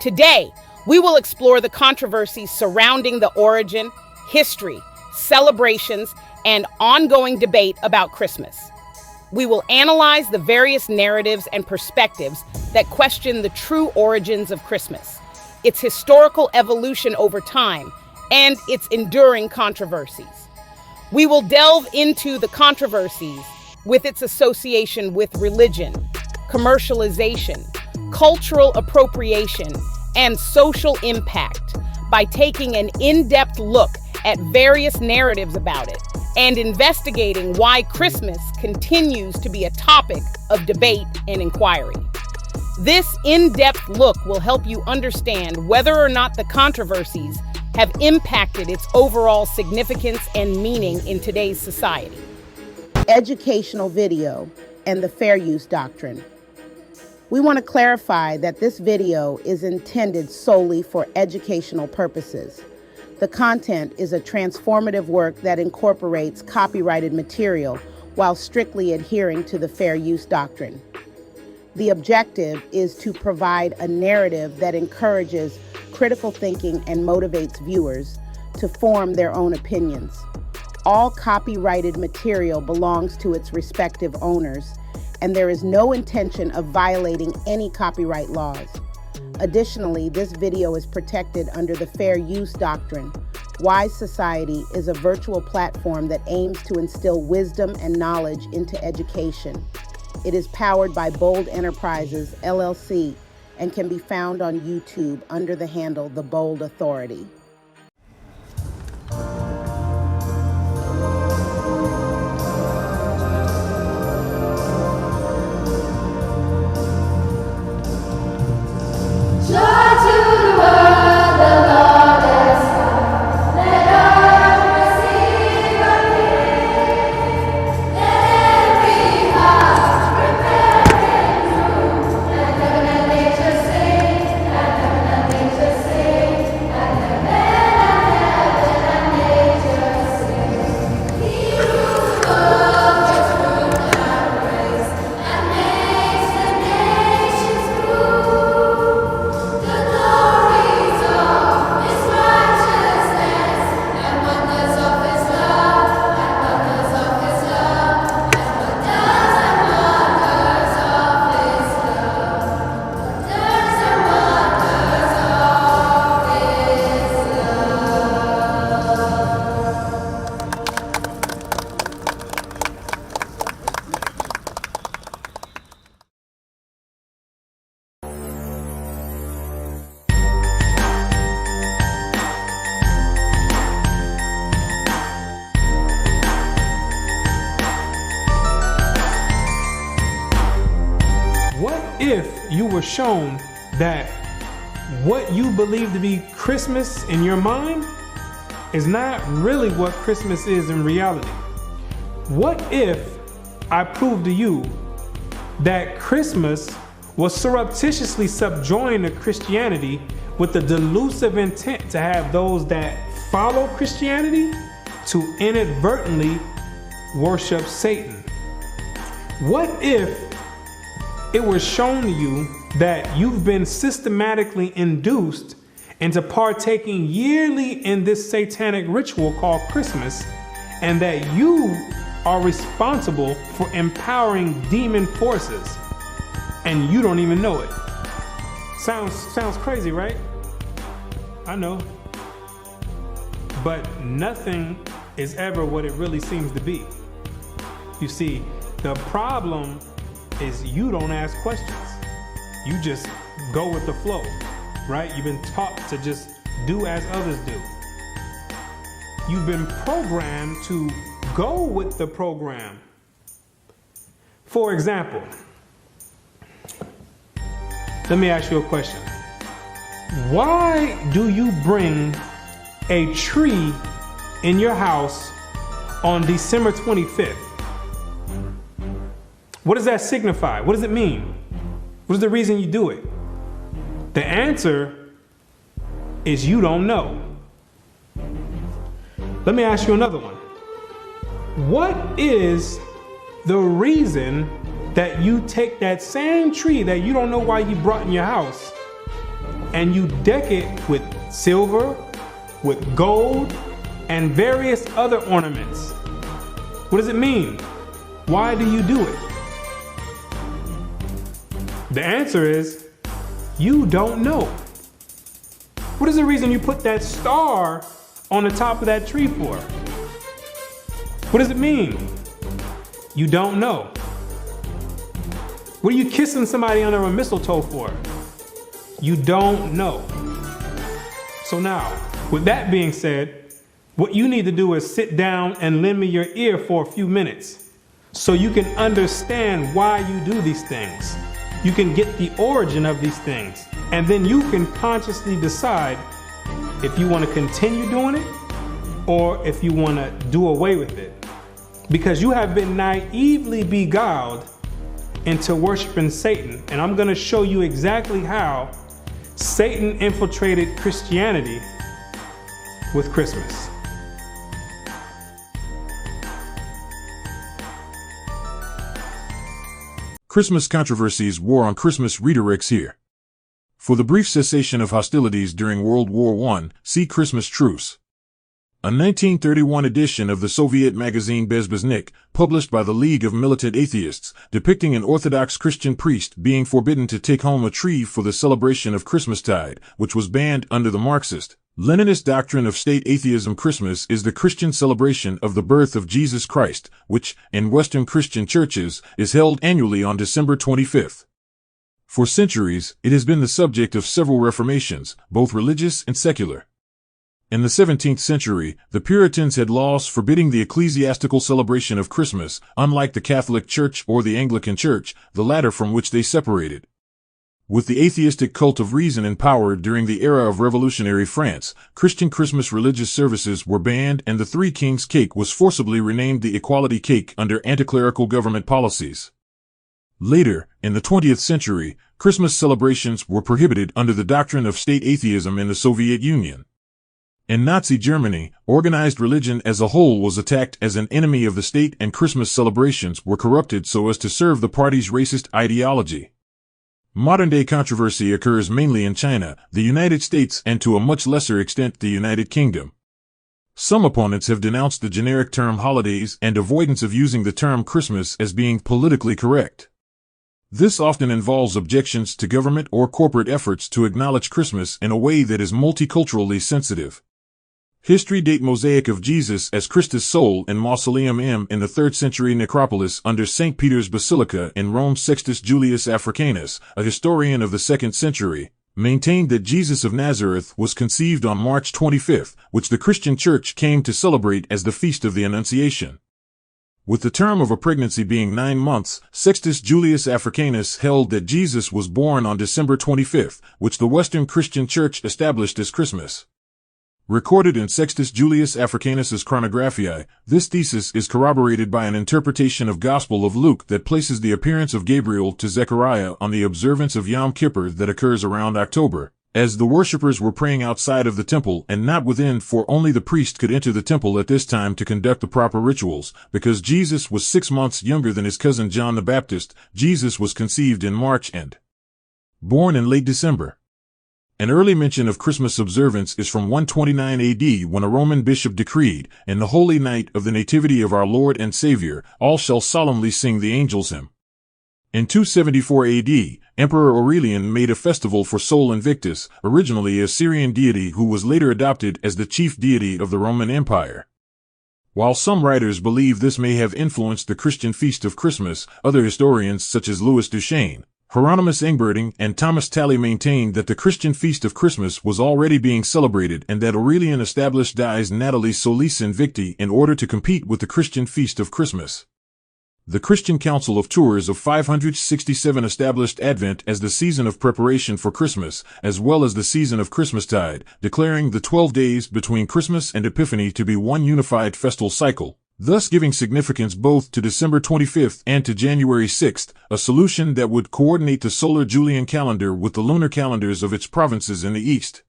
Today, we will explore the controversies surrounding the origin, history, celebrations, and ongoing debate about Christmas. We will analyze the various narratives and perspectives that question the true origins of Christmas, its historical evolution over time, and its enduring controversies. We will delve into the controversies with its association with religion, commercialization, cultural appropriation, and social impact by taking an in-depth look at various narratives about it and investigating why Christmas continues to be a topic of debate and inquiry. This in-depth look will help you understand whether or not the controversies have impacted its overall significance and meaning in today's society. Educational video and the fair use doctrine. We want to clarify that this video is intended solely for educational purposes. The content is a transformative work that incorporates copyrighted material while strictly adhering to the fair use doctrine. The objective is to provide a narrative that encourages critical thinking and motivates viewers to form their own opinions. All copyrighted material belongs to its respective owners, and there is no intention of violating any copyright laws. Additionally, this video is protected under the Fair Use Doctrine. Wise Society is a virtual platform that aims to instill wisdom and knowledge into education. It is powered by Bold Enterprises, LLC, and can be found on YouTube under the handle The Bold Authority. If you were shown that what you believe to be Christmas in your mind is not really what Christmas is in reality? What if I proved to you that Christmas was surreptitiously subjoined to Christianity with the delusive intent to have those that follow Christianity to inadvertently worship Satan? What if it was shown to you that you've been systematically induced into partaking yearly in this satanic ritual called Christmas, and that you are responsible for empowering demon forces, and you don't even know it? Sounds crazy, right? I know. But nothing is ever what it really seems to be. You see, the problem is you don't ask questions. You just go with the flow, right? You've been taught to just do as others do. You've been programmed to go with the program. For example, let me ask you a question. Why do you bring a tree in your house on December 25th? What does that signify? What does it mean? What is the reason you do it? The answer is you don't know. Let me ask you another one. What is the reason that you take that same tree that you don't know why you brought in your house and you deck it with silver, with gold, and various other ornaments. What does it mean? Why do you do it? The answer is, you don't know. What is the reason you put that star on the top of that tree for? What does it mean? You don't know. What are you kissing somebody under a mistletoe for? You don't know. So now, with that being said, what you need to do is sit down and lend me your ear for a few minutes so you can understand why you do these things. You can get the origin of these things, and then you can consciously decide if you want to continue doing it or if you want to do away with it. Because you have been naively beguiled into worshiping Satan, and I'm going to show you exactly how Satan infiltrated Christianity with Christmas. Christmas Controversies War on Christmas redirects here. For the brief cessation of hostilities during World War I, see Christmas Truce. A 1931 edition of the Soviet magazine Bezbeznik, published by the League of Militant Atheists, depicting an Orthodox Christian priest being forbidden to take home a tree for the celebration of Christmastide, which was banned under the Marxist, Leninist doctrine of state atheism. Christmas is the Christian celebration of the birth of Jesus Christ, which, in Western Christian churches, is held annually on December 25th. For centuries, it has been the subject of several reformations, both religious and secular. In the 17th century, the Puritans had laws forbidding the ecclesiastical celebration of Christmas, unlike the Catholic Church or the Anglican Church, the latter from which they separated. With the atheistic cult of reason in power during the era of revolutionary France, Christian Christmas religious services were banned and the Three Kings cake was forcibly renamed the Equality Cake under anti-clerical government policies. Later, in the 20th century, Christmas celebrations were prohibited under the doctrine of state atheism in the Soviet Union. In Nazi Germany, organized religion as a whole was attacked as an enemy of the state, and Christmas celebrations were corrupted so as to serve the party's racist ideology. Modern-day controversy occurs mainly in China, the United States, and to a much lesser extent the United Kingdom. Some opponents have denounced the generic term holidays and avoidance of using the term Christmas as being politically correct. This often involves objections to government or corporate efforts to acknowledge Christmas in a way that is multiculturally sensitive. History date Mosaic of Jesus as Christus Soul in Mausoleum M in the 3rd century necropolis under St. Peter's Basilica in Rome. Sextus Julius Africanus, a historian of the 2nd century, maintained that Jesus of Nazareth was conceived on March 25th, which the Christian Church came to celebrate as the Feast of the Annunciation. With the term of a pregnancy being 9 months, Sextus Julius Africanus held that Jesus was born on December 25th, which the Western Christian Church established as Christmas. Recorded in Sextus Julius Africanus's Chronographiae, this thesis is corroborated by an interpretation of Gospel of Luke that places the appearance of Gabriel to Zechariah on the observance of Yom Kippur that occurs around October, as the worshippers were praying outside of the temple and not within, for only the priest could enter the temple at this time to conduct the proper rituals. Because Jesus was 6 months younger than his cousin John the Baptist, Jesus was conceived in March and born in late December. An early mention of Christmas observance is from 129 AD when a Roman bishop decreed, "In the holy night of the nativity of our Lord and Savior, all shall solemnly sing the angels' hymn." In 274 AD, Emperor Aurelian made a festival for Sol Invictus, originally a Syrian deity who was later adopted as the chief deity of the Roman Empire. While some writers believe this may have influenced the Christian feast of Christmas, other historians such as Louis Duchesne, Hieronymus Engberting, and Thomas Talley maintained that the Christian feast of Christmas was already being celebrated and that Aurelian established Dies Natalis Solis Invicti in order to compete with the Christian feast of Christmas. The Christian Council of Tours of 567 established Advent as the season of preparation for Christmas, as well as the season of Christmastide, declaring the 12 days between Christmas and Epiphany to be one unified festal cycle, thus giving significance both to December 25th and to January 6th, a solution that would coordinate the solar Julian calendar with the lunar calendars of its provinces in the East.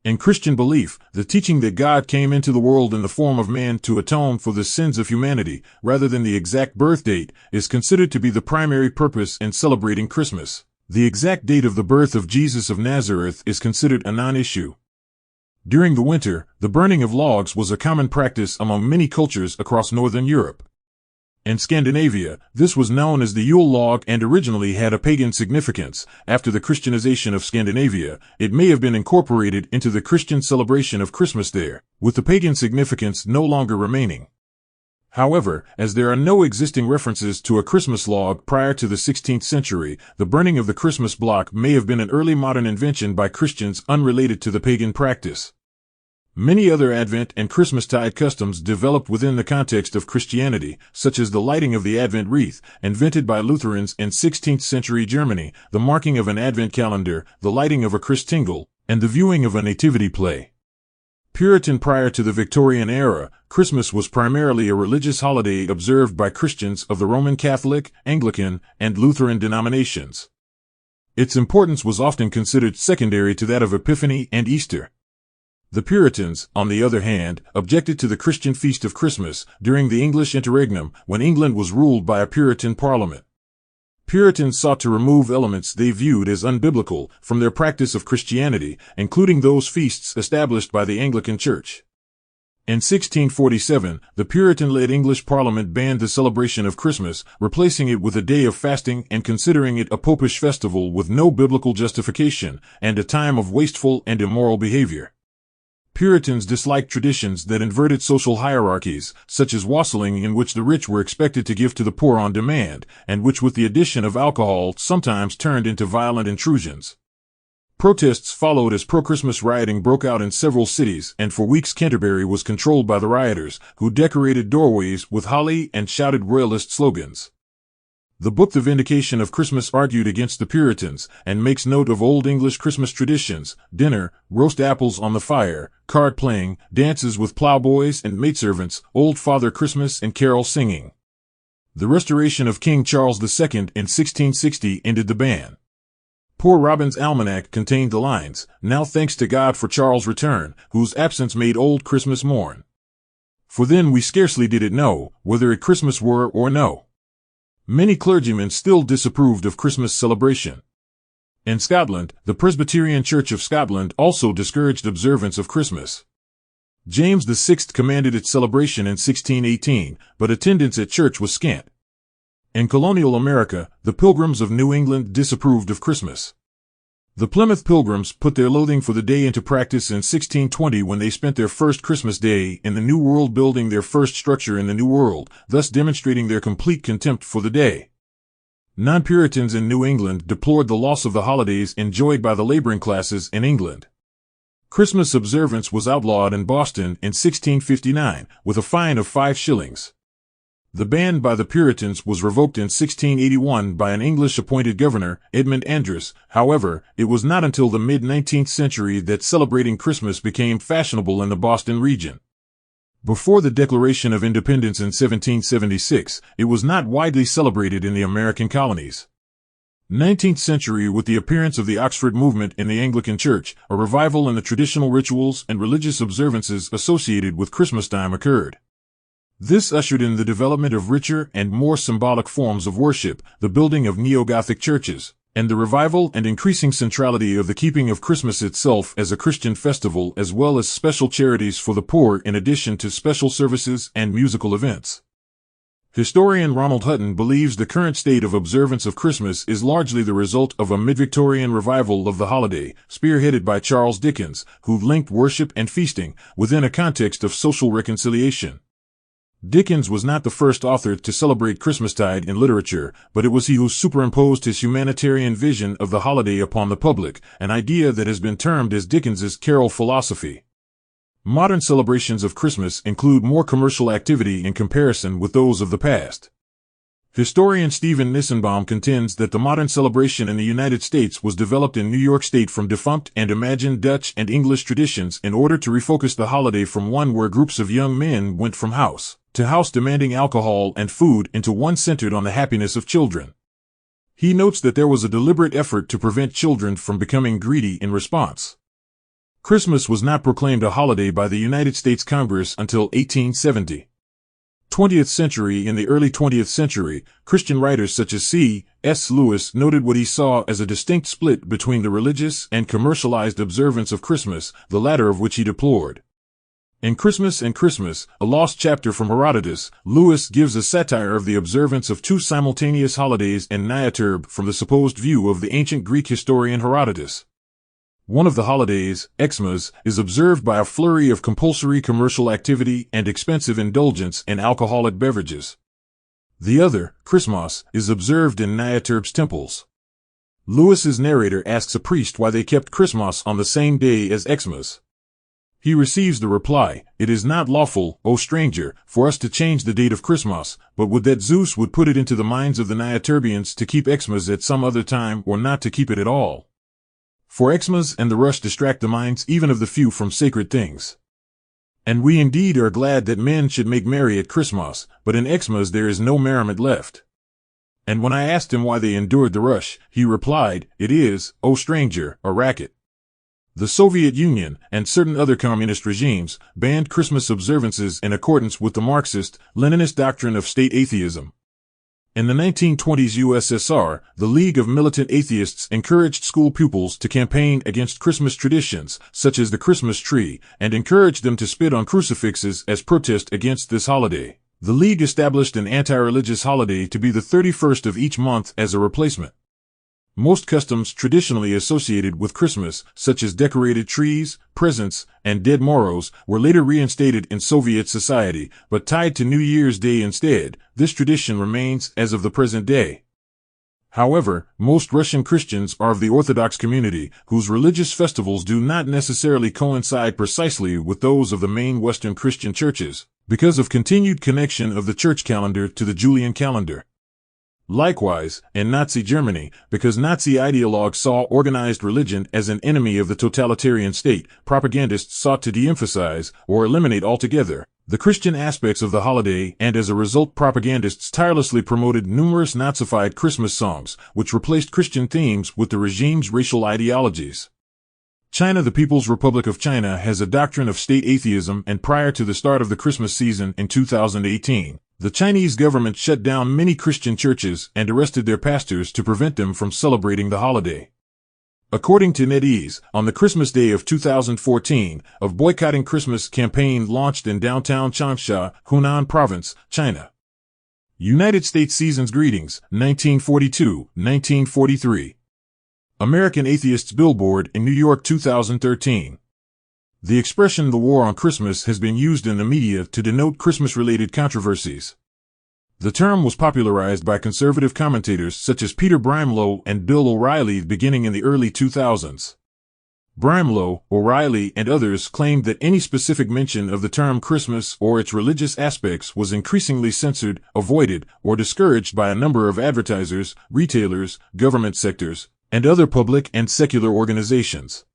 In Christian belief, the teaching that God came into the world in the form of man to atone for the sins of humanity, rather than the exact birth date, is considered to be the primary purpose in celebrating Christmas. The exact date of the birth of Jesus of Nazareth is considered a non-issue. During the winter, the burning of logs was a common practice among many cultures across northern Europe. In Scandinavia, this was known as the Yule log and originally had a pagan significance. After the Christianization of Scandinavia, it may have been incorporated into the Christian celebration of Christmas there, with the pagan significance no longer remaining. However, as there are no existing references to a Christmas log prior to the 16th century, the burning of the Christmas block may have been an early modern invention by Christians unrelated to the pagan practice. Many other Advent and Christmastide customs developed within the context of Christianity, such as the lighting of the Advent wreath, invented by Lutherans in 16th century Germany, the marking of an Advent calendar, the lighting of a Christingle, and the viewing of a nativity play. Puritan prior to the Victorian era, Christmas was primarily a religious holiday observed by Christians of the Roman Catholic, Anglican, and Lutheran denominations. Its importance was often considered secondary to that of Epiphany and Easter. The Puritans, on the other hand, objected to the Christian feast of Christmas during the English interregnum when England was ruled by a Puritan parliament. Puritans sought to remove elements they viewed as unbiblical from their practice of Christianity, including those feasts established by the Anglican Church. In 1647, the Puritan-led English Parliament banned the celebration of Christmas, replacing it with a day of fasting and considering it a popish festival with no biblical justification and a time of wasteful and immoral behavior. Puritans disliked traditions that inverted social hierarchies, such as wassailing, in which the rich were expected to give to the poor on demand, and which with the addition of alcohol sometimes turned into violent intrusions. Protests followed as pro-Christmas rioting broke out in several cities, and for weeks Canterbury was controlled by the rioters, who decorated doorways with holly and shouted royalist slogans. The book The Vindication of Christmas argued against the Puritans, and makes note of Old English Christmas traditions: dinner, roast apples on the fire, card playing, dances with plowboys and maidservants, Old Father Christmas and carol singing. The restoration of King Charles II in 1660 ended the ban. Poor Robin's Almanac contained the lines, "Now thanks to God for Charles' return, whose absence made old Christmas mourn. For then we scarcely did it know, whether it Christmas were or no." Many clergymen still disapproved of Christmas celebration. In Scotland, the Presbyterian Church of Scotland also discouraged observance of Christmas. James VI commanded its celebration in 1618, but attendance at church was scant. In colonial America, the Pilgrims of New England disapproved of Christmas. The Plymouth Pilgrims put their loathing for the day into practice in 1620 when they spent their first Christmas Day in the New World building their first structure in the New World, thus demonstrating their complete contempt for the day. Non-Puritans in New England deplored the loss of the holidays enjoyed by the laboring classes in England. Christmas observance was outlawed in Boston in 1659, with a fine of 5 shillings. The ban by the Puritans was revoked in 1681 by an English-appointed governor, Edmund Andros. However, it was not until the mid-19th century that celebrating Christmas became fashionable in the Boston region. Before the Declaration of Independence in 1776, it was not widely celebrated in the American colonies. 19th century, with the appearance of the Oxford movement in the Anglican Church, a revival in the traditional rituals and religious observances associated with Christmastime occurred. This ushered in the development of richer and more symbolic forms of worship, the building of neo-Gothic churches, and the revival and increasing centrality of the keeping of Christmas itself as a Christian festival, as well as special charities for the poor in addition to special services and musical events. Historian Ronald Hutton believes the current state of observance of Christmas is largely the result of a mid-Victorian revival of the holiday, spearheaded by Charles Dickens, who linked worship and feasting within a context of social reconciliation. Dickens was not the first author to celebrate Christmastide in literature, but it was he who superimposed his humanitarian vision of the holiday upon the public, an idea that has been termed as Dickens's carol philosophy. Modern celebrations of Christmas include more commercial activity in comparison with those of the past. Historian Stephen Nissenbaum contends that the modern celebration in the United States was developed in New York State from defunct and imagined Dutch and English traditions in order to refocus the holiday from one where groups of young men went from house to house demanding alcohol and food into one centered on the happiness of children. He notes that there was a deliberate effort to prevent children from becoming greedy in response. Christmas was not proclaimed a holiday by the United States Congress until 1870. 20th century. In the early 20th century, Christian writers such as C. S. Lewis noted what he saw as a distinct split between the religious and commercialized observance of Christmas, the latter of which he deplored. In Christmas and Christmas, a lost chapter from Herodotus, Lewis gives a satire of the observance of two simultaneous holidays and Niaturb from the supposed view of the ancient Greek historian Herodotus. One of the holidays, Xmas, is observed by a flurry of compulsory commercial activity and expensive indulgence in alcoholic beverages. The other, Christmas, is observed in Niaturb's temples. Lewis's narrator asks a priest why they kept Christmas on the same day as Xmas. He receives the reply, "It is not lawful, O stranger, for us to change the date of Christmas, but would that Zeus would put it into the minds of the Niaturbians to keep Xmas at some other time or not to keep it at all. For Xmas and the rush distract the minds even of the few from sacred things. And we indeed are glad that men should make merry at Christmas, but in Xmas there is no merriment left." And when I asked him why they endured the rush, he replied, "It is, O stranger, a racket." The Soviet Union, and certain other communist regimes, banned Christmas observances in accordance with the Marxist-Leninist doctrine of state atheism. In the 1920s USSR, the League of Militant Atheists encouraged school pupils to campaign against Christmas traditions, such as the Christmas tree, and encouraged them to spit on crucifixes as protest against this holiday. The League established an anti-religious holiday to be the 31st of each month as a replacement. Most customs traditionally associated with Christmas, such as decorated trees, presents, and dead Moros, were later reinstated in Soviet society, but tied to New Year's Day instead. This tradition remains as of the present day. However, most Russian Christians are of the Orthodox community, whose religious festivals do not necessarily coincide precisely with those of the main Western Christian churches, because of continued connection of the church calendar to the Julian calendar. Likewise, in Nazi Germany, because Nazi ideologues saw organized religion as an enemy of the totalitarian state, propagandists sought to de-emphasize or eliminate altogether the Christian aspects of the holiday, and as a result propagandists tirelessly promoted numerous Nazified Christmas songs, which replaced Christian themes with the regime's racial ideologies. China, the People's Republic of China, has a doctrine of state atheism, and prior to the start of the Christmas season in 2018, the Chinese government shut down many Christian churches and arrested their pastors to prevent them from celebrating the holiday. According to NetEase, on the Christmas Day of 2014, a boycotting Christmas campaign launched in downtown Changsha, Hunan Province, China. United States Seasons Greetings, 1942-1943. American Atheists Billboard in New York 2013. The expression "the war on Christmas" has been used in the media to denote Christmas-related controversies. The term was popularized by conservative commentators such as Peter Brimelow and Bill O'Reilly beginning in the early 2000s. Brimelow, O'Reilly, and others claimed that any specific mention of the term Christmas or its religious aspects was increasingly censored, avoided, or discouraged by a number of advertisers, retailers, government sectors, and other public and secular organizations.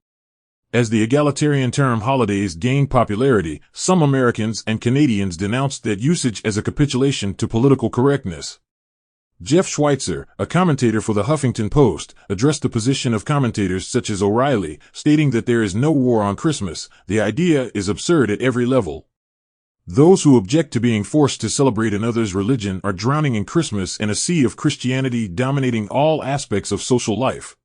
As the egalitarian term holidays gained popularity, some Americans and Canadians denounced that usage as a capitulation to political correctness. Jeff Schweitzer, a commentator for the Huffington Post, addressed the position of commentators such as O'Reilly, stating that there is no war on Christmas. The idea is absurd at every level. Those who object to being forced to celebrate another's religion are drowning in Christmas in a sea of Christianity dominating all aspects of social life.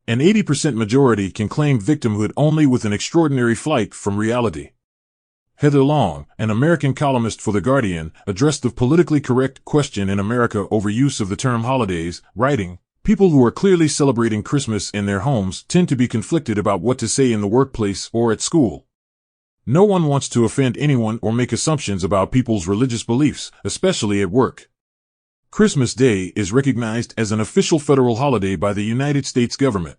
An 80% majority can claim victimhood only with an extraordinary flight from reality. Heather Long, an American columnist for The Guardian, addressed the politically correct question in America over use of the term holidays, writing, "People who are clearly celebrating Christmas in their homes tend to be conflicted about what to say in the workplace or at school. No one wants to offend anyone or make assumptions about people's religious beliefs, especially at work." Christmas Day is recognized as an official federal holiday by the United States government.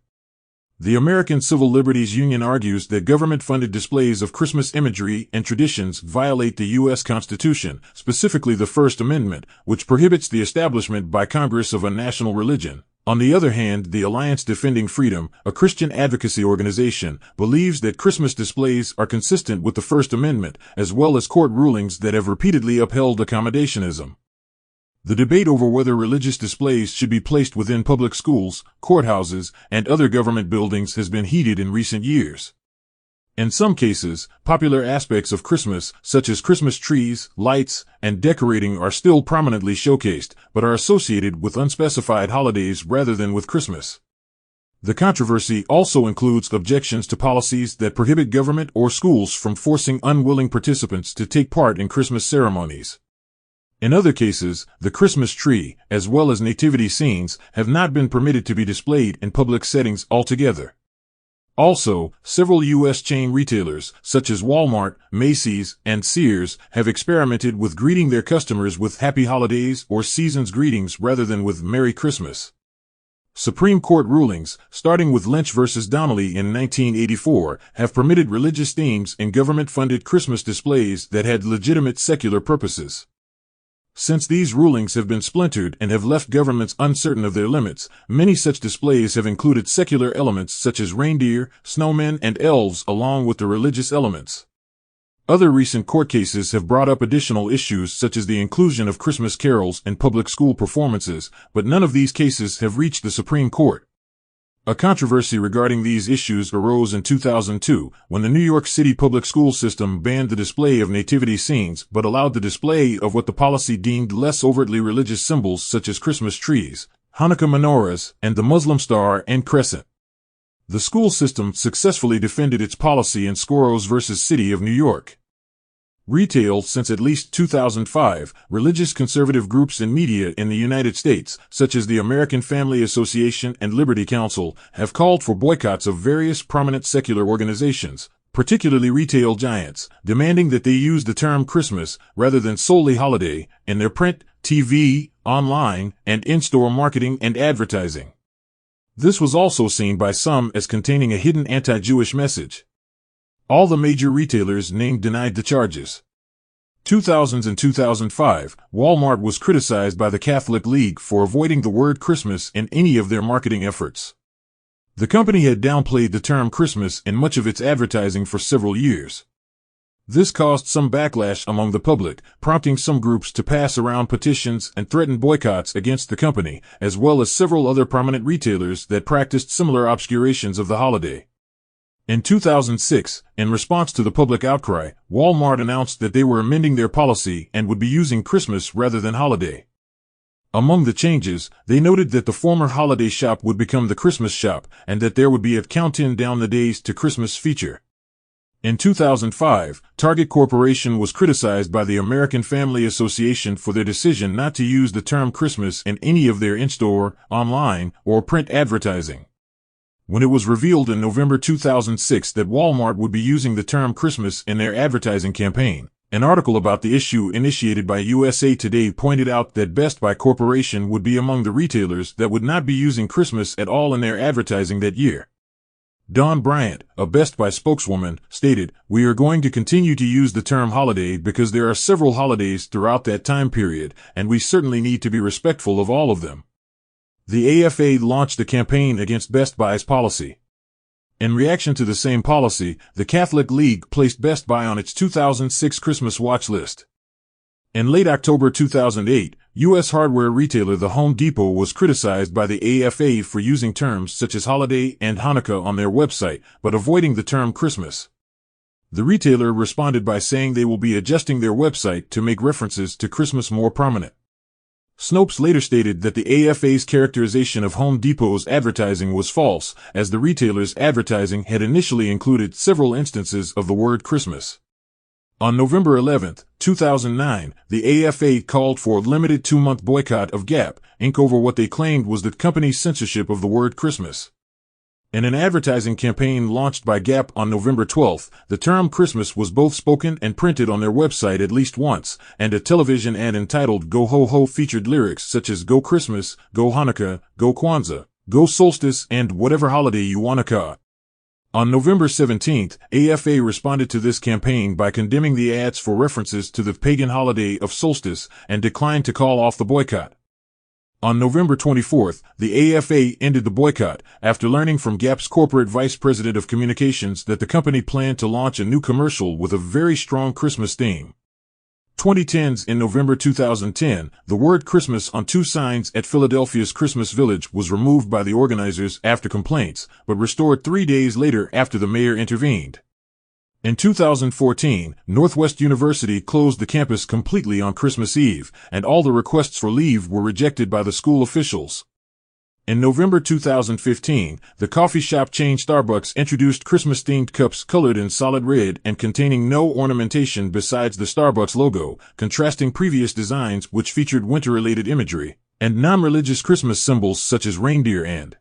The American Civil Liberties Union argues that government-funded displays of Christmas imagery and traditions violate the U.S. Constitution, specifically the First Amendment, which prohibits the establishment by Congress of a national religion. On the other hand, the Alliance Defending Freedom, a Christian advocacy organization, believes that Christmas displays are consistent with the First Amendment, as well as court rulings that have repeatedly upheld accommodationism. The debate over whether religious displays should be placed within public schools, courthouses, and other government buildings has been heated in recent years. In some cases, popular aspects of Christmas, such as Christmas trees, lights, and decorating are still prominently showcased, but are associated with unspecified holidays rather than with Christmas. The controversy also includes objections to policies that prohibit government or schools from forcing unwilling participants to take part in Christmas ceremonies. In other cases, the Christmas tree, as well as nativity scenes, have not been permitted to be displayed in public settings altogether. Also, several U.S. chain retailers, such as Walmart, Macy's, and Sears, have experimented with greeting their customers with Happy Holidays or Season's greetings rather than with Merry Christmas. Supreme Court rulings, starting with Lynch v. Donnelly in 1984, have permitted religious themes in government-funded Christmas displays that had legitimate secular purposes. Since these rulings have been splintered and have left governments uncertain of their limits, many such displays have included secular elements such as reindeer, snowmen, and elves along with the religious elements. Other recent court cases have brought up additional issues such as the inclusion of Christmas carols in public school performances, but none of these cases have reached the Supreme Court. A controversy regarding these issues arose in 2002 when the New York City public school system banned the display of nativity scenes but allowed the display of what the policy deemed less overtly religious symbols such as Christmas trees, Hanukkah menorahs, and the Muslim star and crescent. The school system successfully defended its policy in Skoros v. City of New York. Retail. Since at least 2005, religious conservative groups and media in the United States, such as the American Family Association and Liberty Counsel, have called for boycotts of various prominent secular organizations, particularly retail giants, demanding that they use the term Christmas, rather than solely holiday, in their print, TV, online, and in-store marketing and advertising. This was also seen by some as containing a hidden anti-Jewish message. All the major retailers named denied the charges. 2000s and 2005, Walmart was criticized by the Catholic League for avoiding the word Christmas in any of their marketing efforts. The company had downplayed the term Christmas in much of its advertising for several years. This caused some backlash among the public, prompting some groups to pass around petitions and threaten boycotts against the company, as well as several other prominent retailers that practiced similar obscurations of the holiday. In 2006, in response to the public outcry, Walmart announced that they were amending their policy and would be using Christmas rather than holiday. Among the changes, they noted that the former holiday shop would become the Christmas shop and that there would be a count-in down the days to Christmas feature. In 2005, Target Corporation was criticized by the American Family Association for their decision not to use the term Christmas in any of their in-store, online, or print advertising. When it was revealed in November 2006 that Walmart would be using the term Christmas in their advertising campaign, an article about the issue initiated by USA Today pointed out that Best Buy Corporation would be among the retailers that would not be using Christmas at all in their advertising that year. Dawn Bryant, a Best Buy spokeswoman, stated, "We are going to continue to use the term holiday because there are several holidays throughout that time period, and we certainly need to be respectful of all of them." The AFA launched a campaign against Best Buy's policy. In reaction to the same policy, the Catholic League placed Best Buy on its 2006 Christmas watch list. In late October 2008, U.S. hardware retailer The Home Depot was criticized by the AFA for using terms such as holiday and Hanukkah on their website, but avoiding the term Christmas. The retailer responded by saying they will be adjusting their website to make references to Christmas more prominent. Snopes later stated that the AFA's characterization of Home Depot's advertising was false, as the retailer's advertising had initially included several instances of the word Christmas. On November 11, 2009, the AFA called for a limited 2-month boycott of Gap, Inc. over what they claimed was the company's censorship of the word Christmas. In an advertising campaign launched by Gap on November 12, the term Christmas was both spoken and printed on their website at least once, and a television ad entitled Go Ho Ho featured lyrics such as Go Christmas, Go Hanukkah, Go Kwanzaa, Go Solstice, and whatever holiday you wanna call. On November 17, AFA responded to this campaign by condemning the ads for references to the pagan holiday of solstice and declined to call off the boycott. On November 24, the AFA ended the boycott after learning from Gap's corporate vice president of communications that the company planned to launch a new commercial with a very strong Christmas theme. 2010s. In November 2010, the word Christmas on 2 signs at Philadelphia's Christmas Village was removed by the organizers after complaints, but restored 3 days later after the mayor intervened. In 2014, Northwest University closed the campus completely on Christmas Eve, and all the requests for leave were rejected by the school officials. In November 2015, the coffee shop chain Starbucks introduced Christmas-themed cups colored in solid red and containing no ornamentation besides the Starbucks logo, contrasting previous designs which featured winter-related imagery and non-religious Christmas symbols such as reindeer and.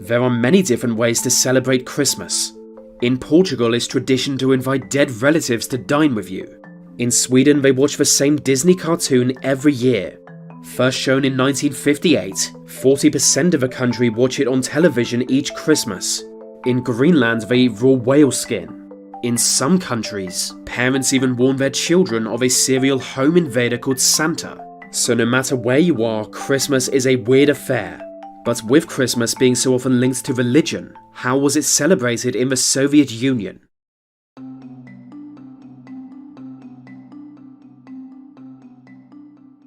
There are many different ways to celebrate Christmas. In Portugal, it's tradition to invite dead relatives to dine with you. In Sweden, they watch the same Disney cartoon every year. First shown in 1958, 40% of the country watch it on television each Christmas. In Greenland, they eat raw whale skin. In some countries, parents even warn their children of a serial home invader called Santa. So no matter where you are, Christmas is a weird affair. But with Christmas being so often linked to religion, how was it celebrated in the Soviet Union?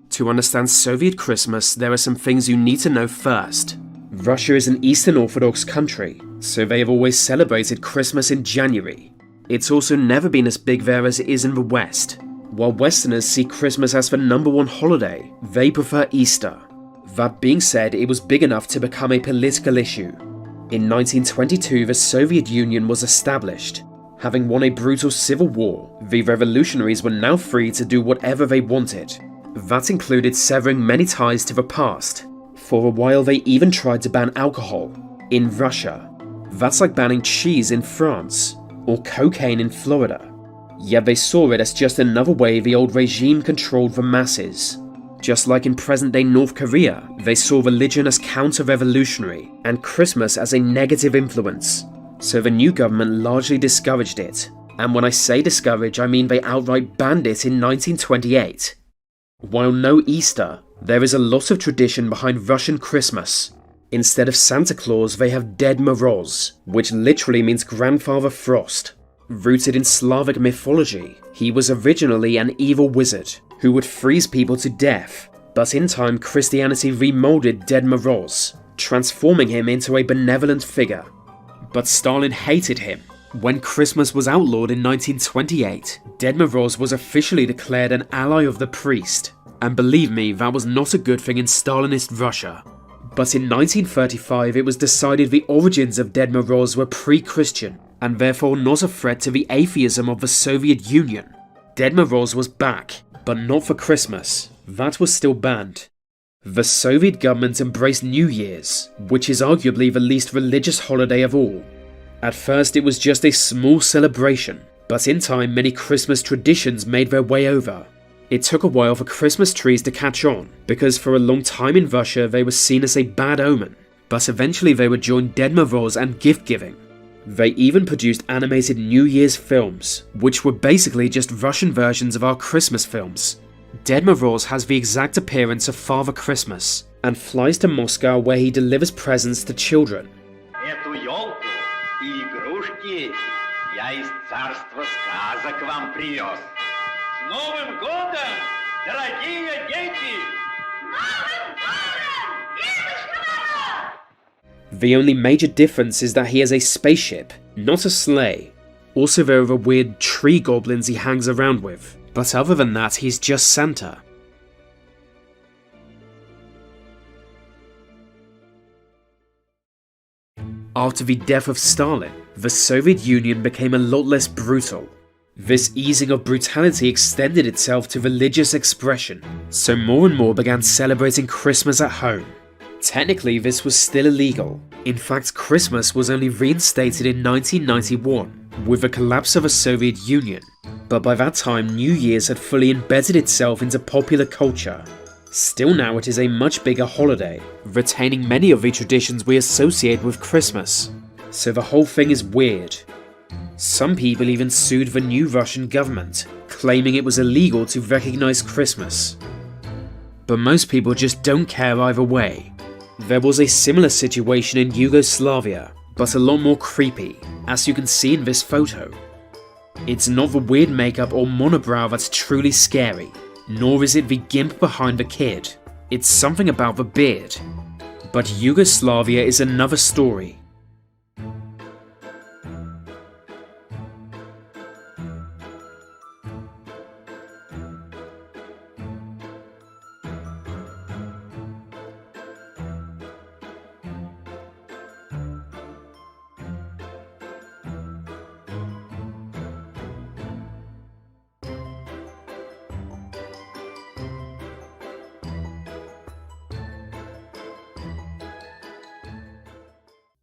To understand Soviet Christmas, there are some things you need to know first. Russia is an Eastern Orthodox country, so they have always celebrated Christmas in January. It's also never been as big there as it is in the West. While Westerners see Christmas as the #1 holiday, they prefer Easter. That being said, it was big enough to become a political issue. In 1922, the Soviet Union was established. Having won a brutal civil war, the revolutionaries were now free to do whatever they wanted. That included severing many ties to the past. For a while they even tried to ban alcohol. In Russia. That's like banning cheese in France, or cocaine in Florida. Yet they saw it as just another way the old regime controlled the masses. Just like in present-day North Korea, they saw religion as counter-revolutionary and Christmas as a negative influence. So the new government largely discouraged it. And when I say discourage, I mean they outright banned it in 1928. While no Easter, there is a lot of tradition behind Russian Christmas. Instead of Santa Claus, they have Ded Moroz, which literally means Grandfather Frost. Rooted in Slavic mythology, he was originally an evil wizard who would freeze people to death, but in time Christianity remolded Ded Moroz, transforming him into a benevolent figure. But Stalin hated him. When Christmas was outlawed in 1928, Ded Moroz was officially declared an ally of the priest, and believe me, that was not a good thing in Stalinist Russia. But in 1935 it was decided the origins of Ded Moroz were pre-Christian, and therefore not a threat to the atheism of the Soviet Union. Ded Moroz was back, but not for Christmas. That was still banned. The Soviet government embraced New Year's, which is arguably the least religious holiday of all. At first it was just a small celebration, but in time many Christmas traditions made their way over. It took a while for Christmas trees to catch on, because for a long time in Russia they were seen as a bad omen, but eventually they would join Ded Moroz and gift giving. They even produced animated New Year's films, which were basically just Russian versions of our Christmas films. Ded Moroz has the exact appearance of Father Christmas, and flies to Moscow where he delivers presents to children. Эту елку и игрушки я из царства сказок вам привез. С Новым годом, дорогие дети! Новым годом, дедушка Мороз! The only major difference is that he has a spaceship, not a sleigh. Also there are the weird tree goblins he hangs around with, but other than that he's just Santa. After the death of Stalin, the Soviet Union became a lot less brutal. This easing of brutality extended itself to religious expression, so more and more began celebrating Christmas at home. Technically, this was still illegal. In fact, Christmas was only reinstated in 1991, with the collapse of the Soviet Union, but by that time New Year's had fully embedded itself into popular culture. Still now it is a much bigger holiday, retaining many of the traditions we associate with Christmas. So the whole thing is weird. Some people even sued the new Russian government, claiming it was illegal to recognize Christmas. But most people just don't care either way. There was a similar situation in Yugoslavia, but a lot more creepy, as you can see in this photo. It's not the weird makeup or monobrow that's truly scary, nor is it the gimp behind the kid. It's something about the beard. But Yugoslavia is another story.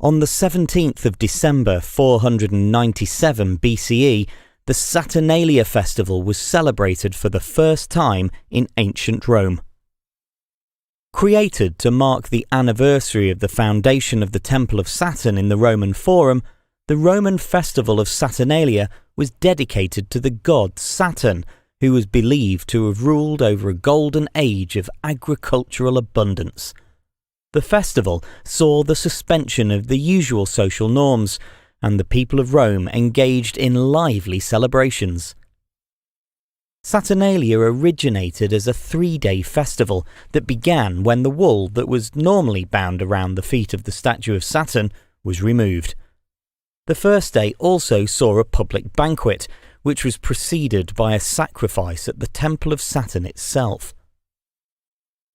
On the 17th of December 497 BCE, the Saturnalia festival was celebrated for the first time in ancient Rome. Created to mark the anniversary of the foundation of the Temple of Saturn in the Roman Forum, the Roman festival of Saturnalia was dedicated to the god Saturn, who was believed to have ruled over a golden age of agricultural abundance. The festival saw the suspension of the usual social norms, and the people of Rome engaged in lively celebrations. Saturnalia originated as a 3-day festival that began when the wool that was normally bound around the feet of the statue of Saturn was removed. The first day also saw a public banquet, which was preceded by a sacrifice at the Temple of Saturn itself.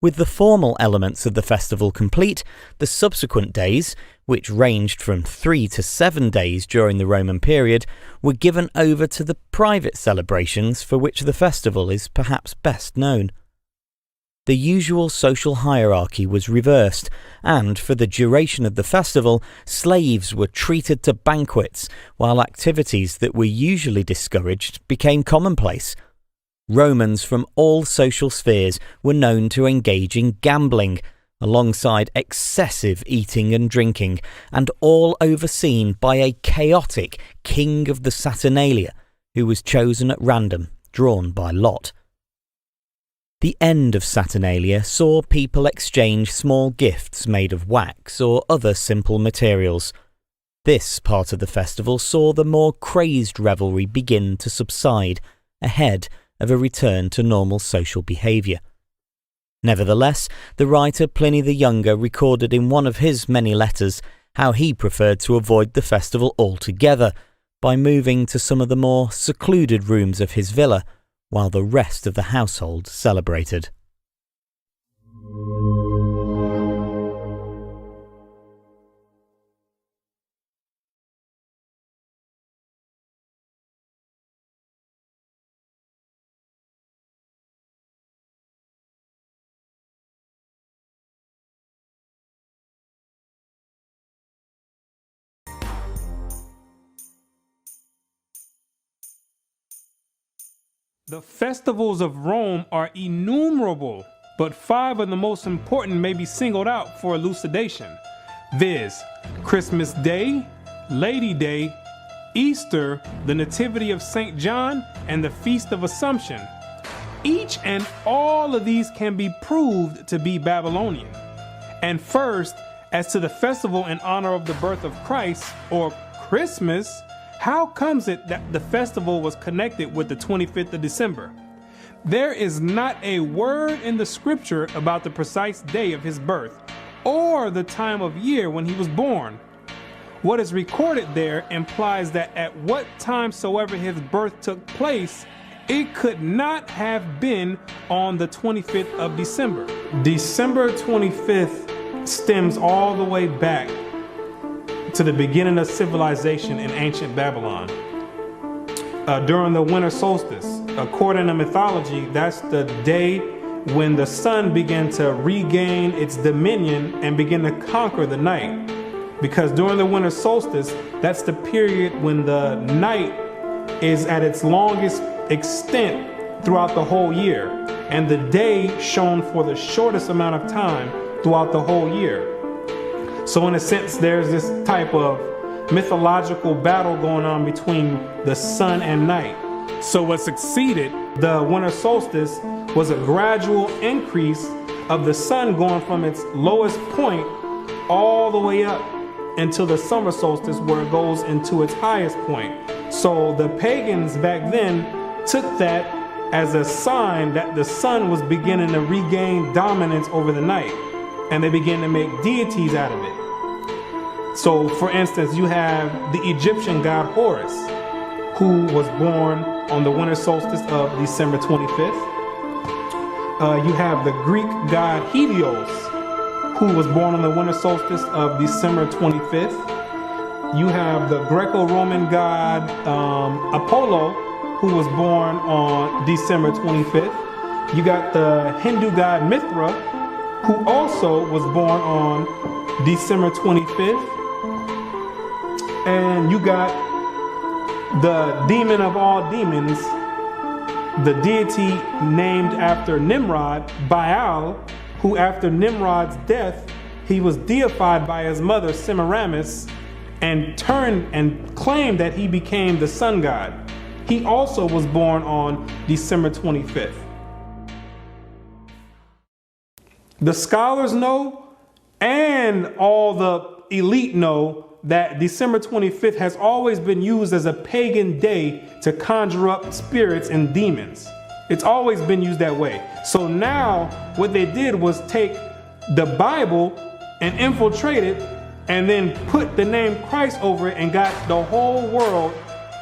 With the formal elements of the festival complete, the subsequent days, which ranged from 3 to 7 days during the Roman period, were given over to the private celebrations for which the festival is perhaps best known. The usual social hierarchy was reversed, and for the duration of the festival, slaves were treated to banquets, while activities that were usually discouraged became commonplace. Romans from all social spheres were known to engage in gambling, alongside excessive eating and drinking, and all overseen by a chaotic king of the Saturnalia, who was chosen at random, drawn by lot. The end of Saturnalia saw people exchange small gifts made of wax or other simple materials. This part of the festival saw the more crazed revelry begin to subside, ahead of a return to normal social behaviour. Nevertheless, the writer Pliny the Younger recorded in one of his many letters how he preferred to avoid the festival altogether by moving to some of the more secluded rooms of his villa while the rest of the household celebrated. The festivals of Rome are innumerable, but 5 of the most important may be singled out for elucidation, viz. Christmas Day, Lady Day, Easter, the Nativity of St. John, and the Feast of Assumption. Each and all of these can be proved to be Babylonian. And first, as to the festival in honor of the birth of Christ, or Christmas, how comes it that the festival was connected with the 25th of December? There is not a word in the scripture about the precise day of his birth, or the time of year when he was born. What is recorded there implies that at what time soever his birth took place, it could not have been on the 25th of December. December 25th stems all the way back to the beginning of civilization in ancient Babylon. During the winter solstice, according to mythology, that's the day when the sun began to regain its dominion and begin to conquer the night. Because during the winter solstice, that's the period when the night is at its longest extent throughout the whole year, and the day shone for the shortest amount of time throughout the whole year. So in a sense, there's this type of mythological battle going on between the sun and night. So what succeeded the winter solstice was a gradual increase of the sun going from its lowest point all the way up until the summer solstice, where it goes into its highest point. So the pagans back then took that as a sign that the sun was beginning to regain dominance over the night, and they began to make deities out of it. So, for instance, you have the Egyptian god Horus, who was born on the winter solstice of December 25th. You have the Greek god Helios, who was born on the winter solstice of December 25th. You have the Greco-Roman god Apollo, who was born on December 25th. You got the Hindu god Mithra, who also was born on December 25th. And you got the demon of all demons, the deity named after Nimrod, Baal, who after Nimrod's death, he was deified by his mother Semiramis and turned and claimed that he became the sun god. He also was born on December 25th. The scholars know, and all the elite know, that December 25th has always been used as a pagan day to conjure up spirits and demons. It's always been used that way. So now what they did was take the Bible and infiltrate it and then put the name Christ over it and got the whole world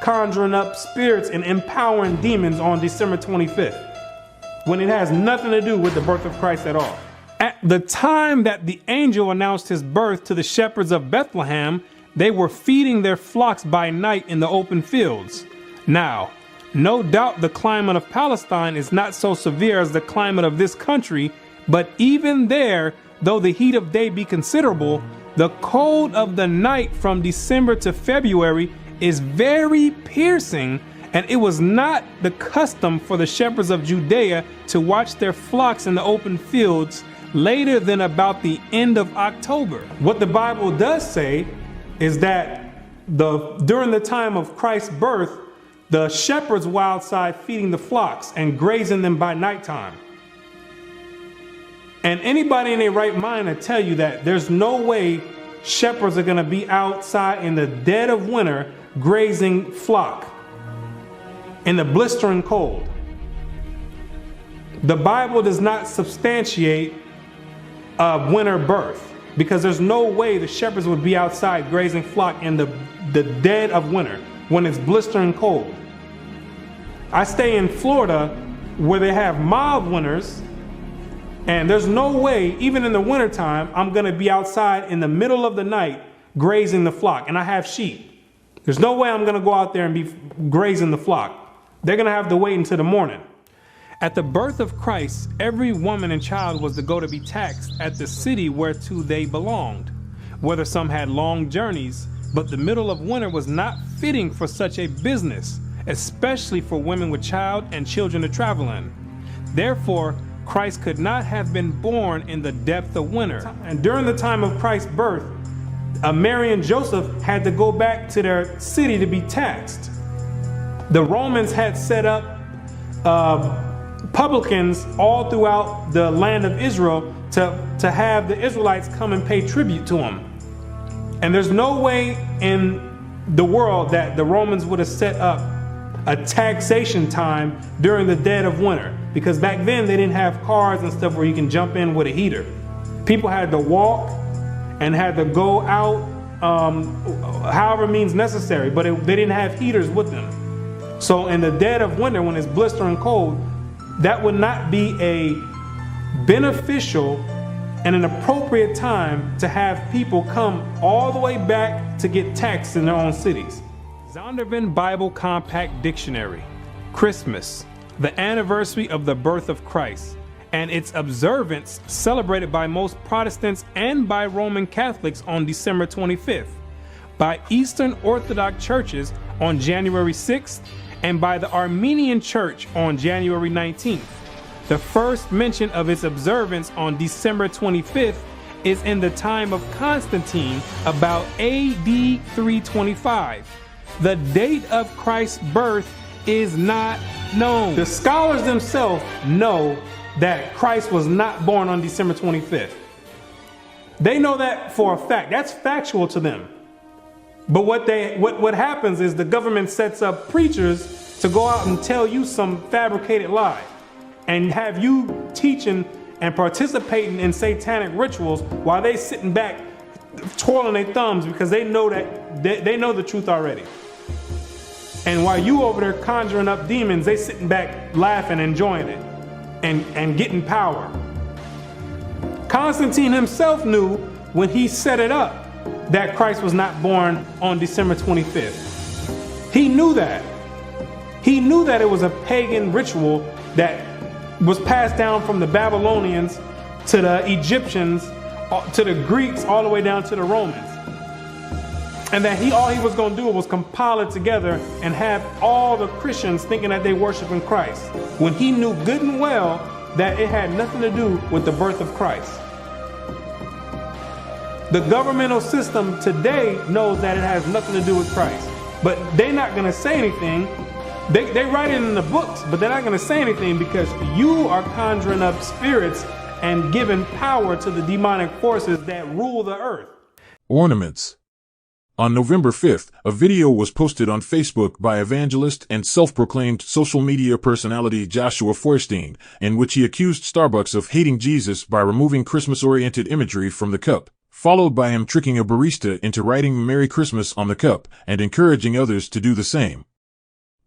conjuring up spirits and empowering demons on December 25th, when it has nothing to do with the birth of Christ at all. At the time that the angel announced his birth to the shepherds of Bethlehem, they were feeding their flocks by night in the open fields. Now, no doubt the climate of Palestine is not so severe as the climate of this country, but even there, though the heat of day be considerable, the cold of the night from December to February is very piercing, and it was not the custom for the shepherds of Judea to watch their flocks in the open fields later than about the end of October. What the Bible does say is that during the time of Christ's birth, the shepherds were outside feeding the flocks and grazing them by nighttime. And anybody in their right mind will tell you that there's no way shepherds are going to be outside in the dead of winter grazing flock in the blistering cold. The Bible does not substantiate a winter birth, because there's no way the shepherds would be outside grazing flock in the dead of winter when it's blistering cold. I stay in Florida where they have mild winters, and there's no way, even in the wintertime, I'm going to be outside in the middle of the night grazing the flock, and I have sheep. There's no way I'm going to go out there and be grazing the flock. They're going to have to wait until the morning. At the birth of Christ, every woman and child was to go to be taxed at the city whereto they belonged, whether some had long journeys, but the middle of winter was not fitting for such a business, especially for women with child and children to travel in. Therefore, Christ could not have been born in the depth of winter. And during the time of Christ's birth, Mary and Joseph had to go back to their city to be taxed. The Romans had set up publicans all throughout the land of Israel to have the Israelites come and pay tribute to them. And there's no way in the world that the Romans would have set up a taxation time during the dead of winter, because back then they didn't have cars and stuff where you can jump in with a heater. People had to walk and had to go out however means necessary, but they didn't have heaters with them. So in the dead of winter, when it's blistering cold, that would not be a beneficial and an appropriate time to have people come all the way back to get taxed in their own cities. Zondervan Bible Compact Dictionary. Christmas, the anniversary of the birth of Christ, and its observance celebrated by most Protestants and by Roman Catholics on December 25th, by Eastern Orthodox churches on January 6th, and by the Armenian Church on January 19th. The first mention of its observance on December 25th is in the time of Constantine, about AD 325. The date of Christ's birth is not known. The scholars themselves know that Christ was not born on December 25th. They know that for a fact. That's factual to them. But what happens is the government sets up preachers to go out and tell you some fabricated lie and have you teaching and participating in satanic rituals while they sitting back twirling their thumbs, because they know that they know the truth already. And while you over there conjuring up demons, they sitting back laughing, enjoying it, and getting power. Constantine himself knew when he set it up that Christ was not born on December 25th. He knew that. He knew that it was a pagan ritual that was passed down from the Babylonians to the Egyptians, to the Greeks, all the way down to the Romans. And that all he was going to do was compile it together and have all the Christians thinking that they worship in Christ, when he knew good and well that it had nothing to do with the birth of Christ. The governmental system today knows that it has nothing to do with Christ, but they're not going to say anything. They write it in the books, but they're not going to say anything because you are conjuring up spirits and giving power to the demonic forces that rule the earth. Ornaments. On November 5th, a video was posted on Facebook by evangelist and self-proclaimed social media personality Joshua Feuerstein, in which he accused Starbucks of hating Jesus by removing Christmas-oriented imagery from the cup, followed by him tricking a barista into writing Merry Christmas on the cup and encouraging others to do the same.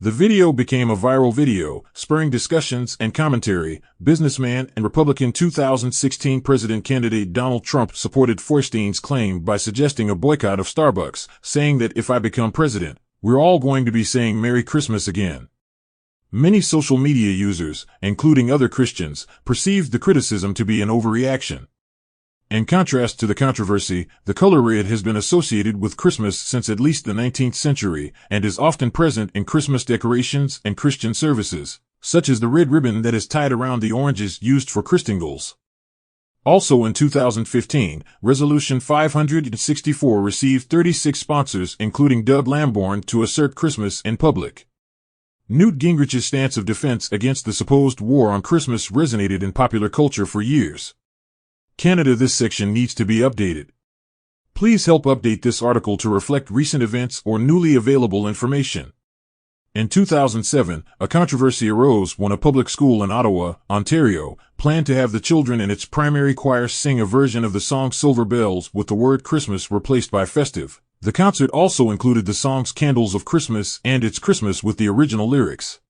The video became a viral video, spurring discussions and commentary. Businessman and Republican 2016 president candidate Donald Trump supported Feuerstein's claim by suggesting a boycott of Starbucks, saying that if I become president, we're all going to be saying Merry Christmas again. Many social media users, including other Christians, perceived the criticism to be an overreaction. In contrast to the controversy, the color red has been associated with Christmas since at least the 19th century and is often present in Christmas decorations and Christian services, such as the red ribbon that is tied around the oranges used for Christingles. Also in 2015, Resolution 564 received 36 sponsors including Doug Lamborn to assert Christmas in public. Newt Gingrich's stance of defense against the supposed war on Christmas resonated in popular culture for years. Canada, this section needs to be updated. Please help update this article to reflect recent events or newly available information. In 2007, a controversy arose when a public school in Ottawa, Ontario, planned to have the children in its primary choir sing a version of the song Silver Bells with the word Christmas replaced by festive. The concert also included the songs Candles of Christmas and It's Christmas with the original lyrics.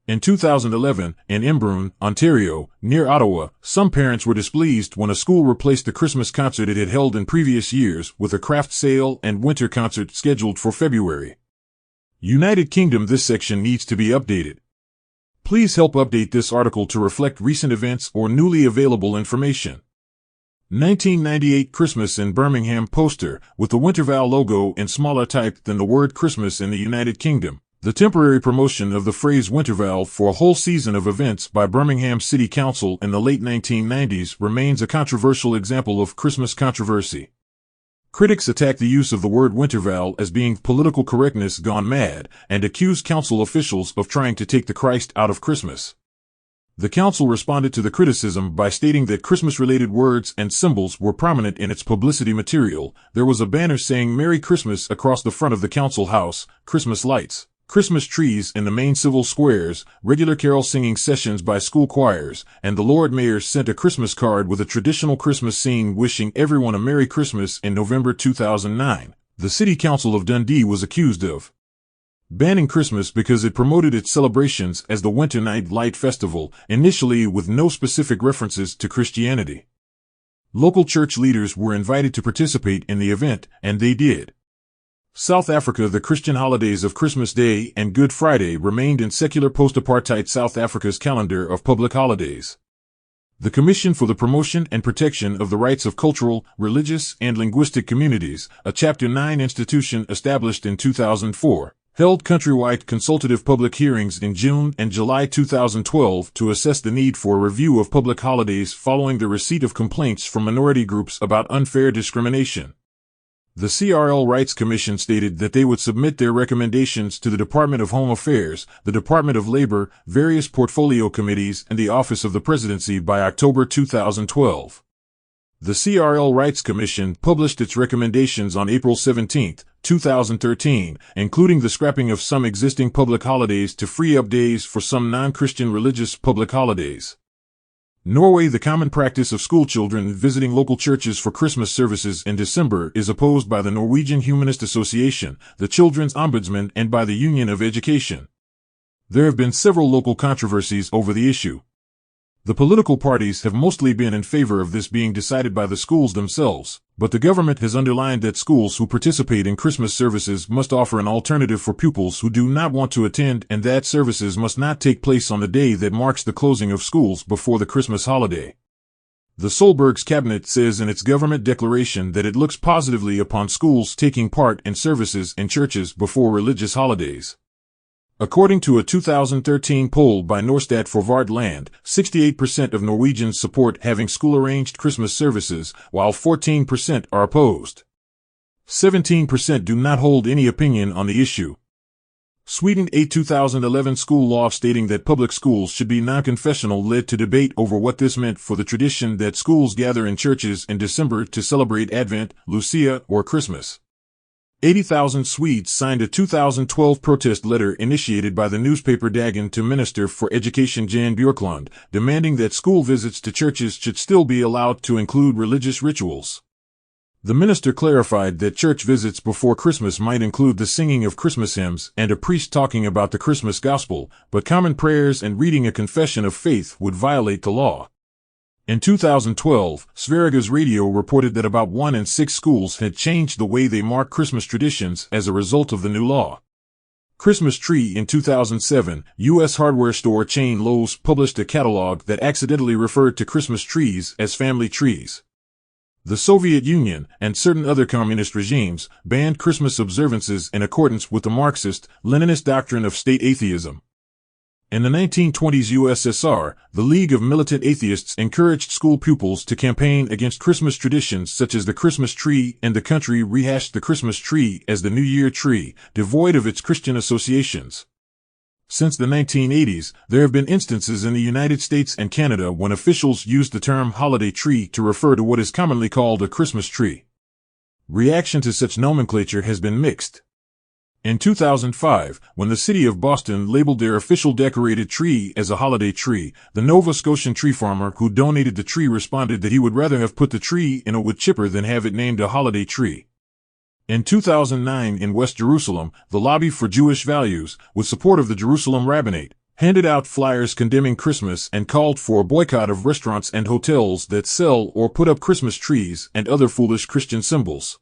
In 2011, in Embrun, Ontario, near Ottawa, some parents were displeased when a school replaced the Christmas concert it had held in previous years with a craft sale and winter concert scheduled for February. United Kingdom, this section needs to be updated. Please help update this article to reflect recent events or newly available information. 1998 Christmas in Birmingham poster with the Winterval logo in smaller type than the word Christmas in the United Kingdom. The temporary promotion of the phrase Winterval for a whole season of events by Birmingham City Council in the late 1990s remains a controversial example of Christmas controversy. Critics attack the use of the word Winterval as being political correctness gone mad and accuse council officials of trying to take the Christ out of Christmas. The council responded to the criticism by stating that Christmas-related words and symbols were prominent in its publicity material. There was a banner saying Merry Christmas across the front of the council house, Christmas lights, Christmas trees in the main civil squares, regular carol singing sessions by school choirs, and the Lord Mayor sent a Christmas card with a traditional Christmas scene wishing everyone a Merry Christmas in November 2009. The City Council of Dundee was accused of banning Christmas because it promoted its celebrations as the Winter Night Light Festival, initially with no specific references to Christianity. Local church leaders were invited to participate in the event, and they did. South Africa, the Christian holidays of Christmas Day and Good Friday remained in secular post-apartheid South Africa's calendar of public holidays. The Commission for the Promotion and Protection of the Rights of Cultural, Religious, and Linguistic Communities, a Chapter 9 institution established in 2004, held countrywide consultative public hearings in June and July 2012 to assess the need for a review of public holidays following the receipt of complaints from minority groups about unfair discrimination. The CRL Rights Commission stated that they would submit their recommendations to the Department of Home Affairs, the Department of Labor, various portfolio committees, and the Office of the Presidency by October 2012. The CRL Rights Commission published its recommendations on April 17, 2013, including the scrapping of some existing public holidays to free up days for some non-Christian religious public holidays. Norway, the common practice of schoolchildren visiting local churches for Christmas services in December is opposed by the Norwegian Humanist Association, the Children's Ombudsman, and by the Union of Education. There have been several local controversies over the issue. The political parties have mostly been in favor of this being decided by the schools themselves, but the government has underlined that schools who participate in Christmas services must offer an alternative for pupils who do not want to attend, and that services must not take place on the day that marks the closing of schools before the Christmas holiday. The Solberg's cabinet says in its government declaration that it looks positively upon schools taking part in services in churches before religious holidays. According to a 2013 poll by Norstat Forvard Land, 68% of Norwegians support having school-arranged Christmas services, while 14% are opposed. 17% do not hold any opinion on the issue. Sweden, a 2011 school law stating that public schools should be non-confessional led to debate over what this meant for the tradition that schools gather in churches in December to celebrate Advent, Lucia, or Christmas. 80,000 Swedes signed a 2012 protest letter initiated by the newspaper Dagen to Minister for Education Jan Björklund, demanding that school visits to churches should still be allowed to include religious rituals. The minister clarified that church visits before Christmas might include the singing of Christmas hymns and a priest talking about the Christmas gospel, but common prayers and reading a confession of faith would violate the law. In 2012, Sveriges Radio reported that about 1 in 6 schools had changed the way they mark Christmas traditions as a result of the new law. Christmas Tree. In 2007, U.S. hardware store chain Lowe's published a catalog that accidentally referred to Christmas trees as family trees. The Soviet Union and certain other communist regimes banned Christmas observances in accordance with the Marxist-Leninist doctrine of state atheism. In the 1920s USSR, the League of Militant Atheists encouraged school pupils to campaign against Christmas traditions such as the Christmas tree, and the country rehashed the Christmas tree as the New Year tree, devoid of its Christian associations. Since the 1980s, there have been instances in the United States and Canada when officials used the term holiday tree to refer to what is commonly called a Christmas tree. Reaction to such nomenclature has been mixed. In 2005, when the city of Boston labeled their official decorated tree as a holiday tree, the Nova Scotian tree farmer who donated the tree responded that he would rather have put the tree in a wood chipper than have it named a holiday tree. In 2009 in West Jerusalem, the Lobby for Jewish Values, with support of the Jerusalem Rabbinate, handed out flyers condemning Christmas and called for a boycott of restaurants and hotels that sell or put up Christmas trees and other foolish Christian symbols.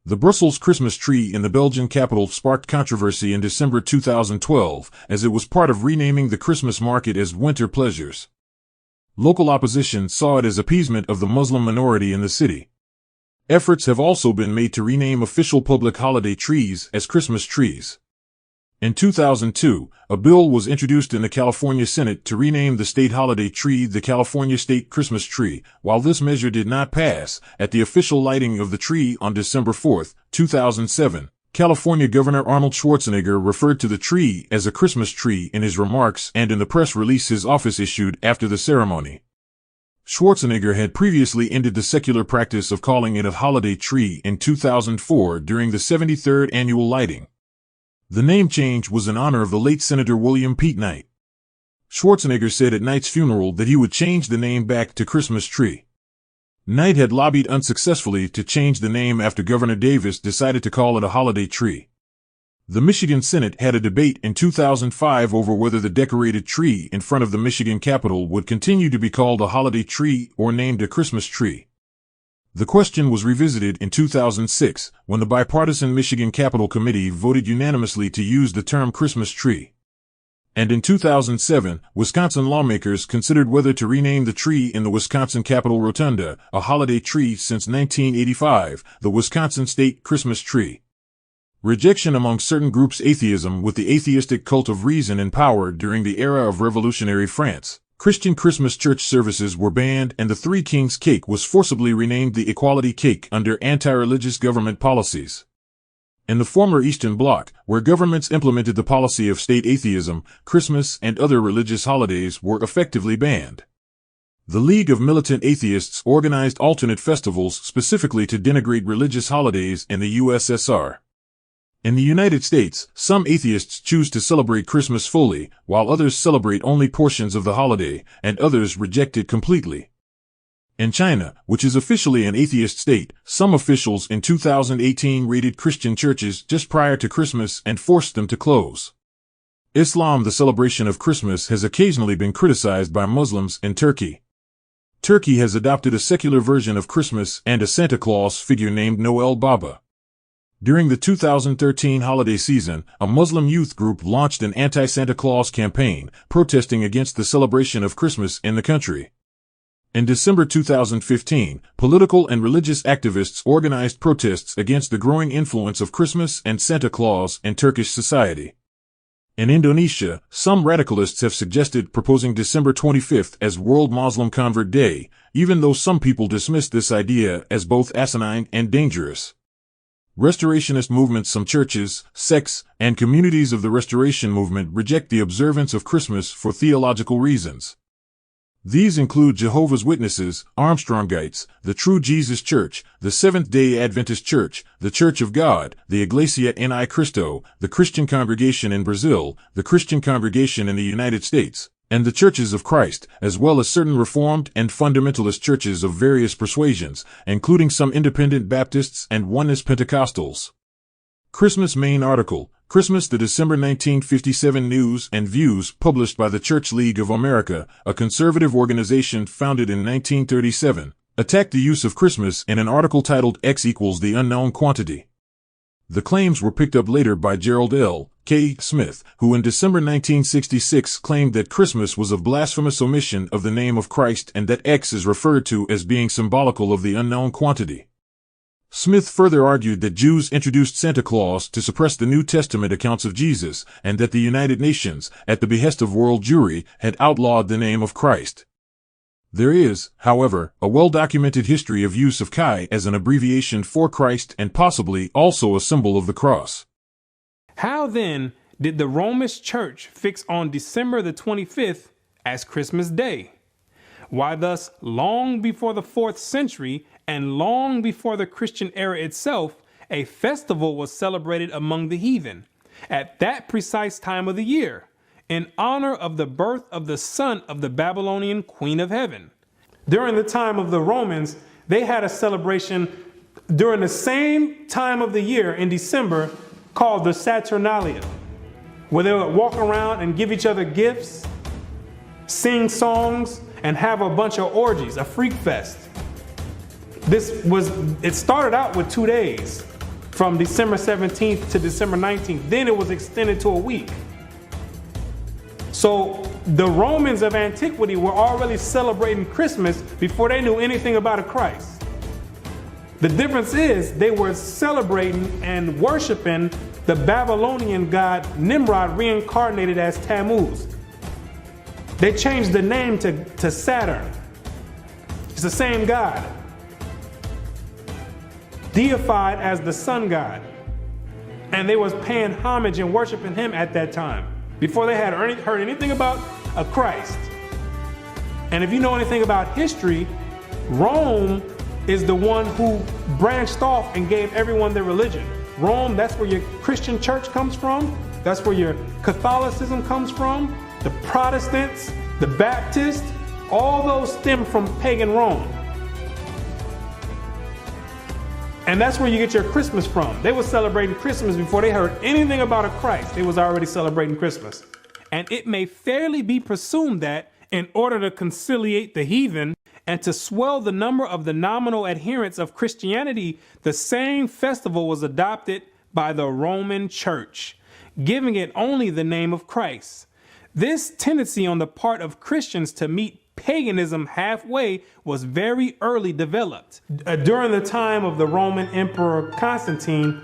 The Brussels Christmas tree in the Belgian capital sparked controversy in December 2012, as it was part of renaming the Christmas market as Winter Pleasures. Local opposition saw it as appeasement of the Muslim minority in the city. Efforts have also been made to rename official public holiday trees as Christmas trees. In 2002, a bill was introduced in the California Senate to rename the state holiday tree the California State Christmas Tree. While this measure did not pass, at the official lighting of the tree on December 4, 2007, California Governor Arnold Schwarzenegger referred to the tree as a Christmas tree in his remarks and in the press release his office issued after the ceremony. Schwarzenegger had previously ended the secular practice of calling it a holiday tree in 2004 during the 73rd annual lighting. The name change was in honor of the late Senator William Pete Knight. Schwarzenegger said at Knight's funeral that he would change the name back to Christmas Tree. Knight had lobbied unsuccessfully to change the name after Governor Davis decided to call it a holiday tree. The Michigan Senate had a debate in 2005 over whether the decorated tree in front of the Michigan Capitol would continue to be called a holiday tree or named a Christmas tree. The question was revisited in 2006 when the bipartisan Michigan Capitol Committee voted unanimously to use the term Christmas tree. And in 2007, Wisconsin lawmakers considered whether to rename the tree in the Wisconsin Capitol Rotunda, a holiday tree since 1985, the Wisconsin State Christmas Tree. Rejection among certain groups. Atheism. With the atheistic cult of reason and power during the era of revolutionary France, Christian Christmas church services were banned and the Three Kings cake was forcibly renamed the Equality Cake under anti-religious government policies. In the former Eastern Bloc, where governments implemented the policy of state atheism, Christmas and other religious holidays were effectively banned. The League of Militant Atheists organized alternate festivals specifically to denigrate religious holidays in the USSR. In the United States, some atheists choose to celebrate Christmas fully, while others celebrate only portions of the holiday, and others reject it completely. In China, which is officially an atheist state, some officials in 2018 raided Christian churches just prior to Christmas and forced them to close. Islam. The celebration of Christmas has occasionally been criticized by Muslims in Turkey. Turkey has adopted a secular version of Christmas and a Santa Claus figure named Noel Baba. During the 2013 holiday season, a Muslim youth group launched an anti-Santa Claus campaign, protesting against the celebration of Christmas in the country. In December 2015, political and religious activists organized protests against the growing influence of Christmas and Santa Claus in Turkish society. In Indonesia, some radicalists have suggested proposing December 25th as World Muslim Convert Day, even though some people dismissed this idea as both asinine and dangerous. Restorationist movements, some churches, sects, and communities of the Restoration movement reject the observance of Christmas for theological reasons. These include Jehovah's Witnesses, Armstrongites, the True Jesus Church, the Seventh-day Adventist Church, the Church of God, the Iglesia Ni Cristo, the Christian Congregation in Brazil, the Christian Congregation in the United States, and the Churches of Christ, as well as certain Reformed and Fundamentalist churches of various persuasions, including some Independent Baptists and Oneness Pentecostals. Christmas main article, Christmas, the December 1957 News and Views, published by the Church League of America, a conservative organization founded in 1937, attacked the use of Christmas in an article titled X equals the unknown quantity. The claims were picked up later by Gerald L. K. Smith, who in December 1966 claimed that Christmas was a blasphemous omission of the name of Christ and that X is referred to as being symbolical of the unknown quantity. Smith further argued that Jews introduced Santa Claus to suppress the New Testament accounts of Jesus, and that the United Nations, at the behest of world Jewry, had outlawed the name of Christ. There is, however, a well-documented history of use of Chi as an abbreviation for Christ and possibly also a symbol of the cross. How then did the Roman Church fix on December the 25th as Christmas Day? Why thus, long before the 4th century and long before the Christian era itself, a festival was celebrated among the heathen at that precise time of the year, in honor of the birth of the son of the Babylonian Queen of Heaven. During the time of the Romans, they had a celebration during the same time of the year in December called the Saturnalia, where they would walk around and give each other gifts, sing songs, and have a bunch of orgies, a freak fest. It started out with 2 days, from December 17th to December 19th. Then it was extended to a week. So the Romans of antiquity were already celebrating Christmas before they knew anything about a Christ. The difference is they were celebrating and worshiping the Babylonian god Nimrod reincarnated as Tammuz. They changed the name to Saturn. It's the same god, deified as the sun god. And they was paying homage and worshiping him at that time, before they had heard anything about a Christ. And if you know anything about history, Rome is the one who branched off and gave everyone their religion. Rome, that's where your Christian church comes from. That's where your Catholicism comes from. The Protestants, the Baptists, all those stem from pagan Rome. And that's where you get your Christmas from. They were celebrating Christmas before they heard anything about a Christ. They was already celebrating Christmas. And it may fairly be presumed that in order to conciliate the heathen and to swell the number of the nominal adherents of Christianity, the same festival was adopted by the Roman Church, giving it only the name of Christ. This tendency on the part of Christians to meet paganism halfway was very early developed. During the time of the Roman Emperor Constantine,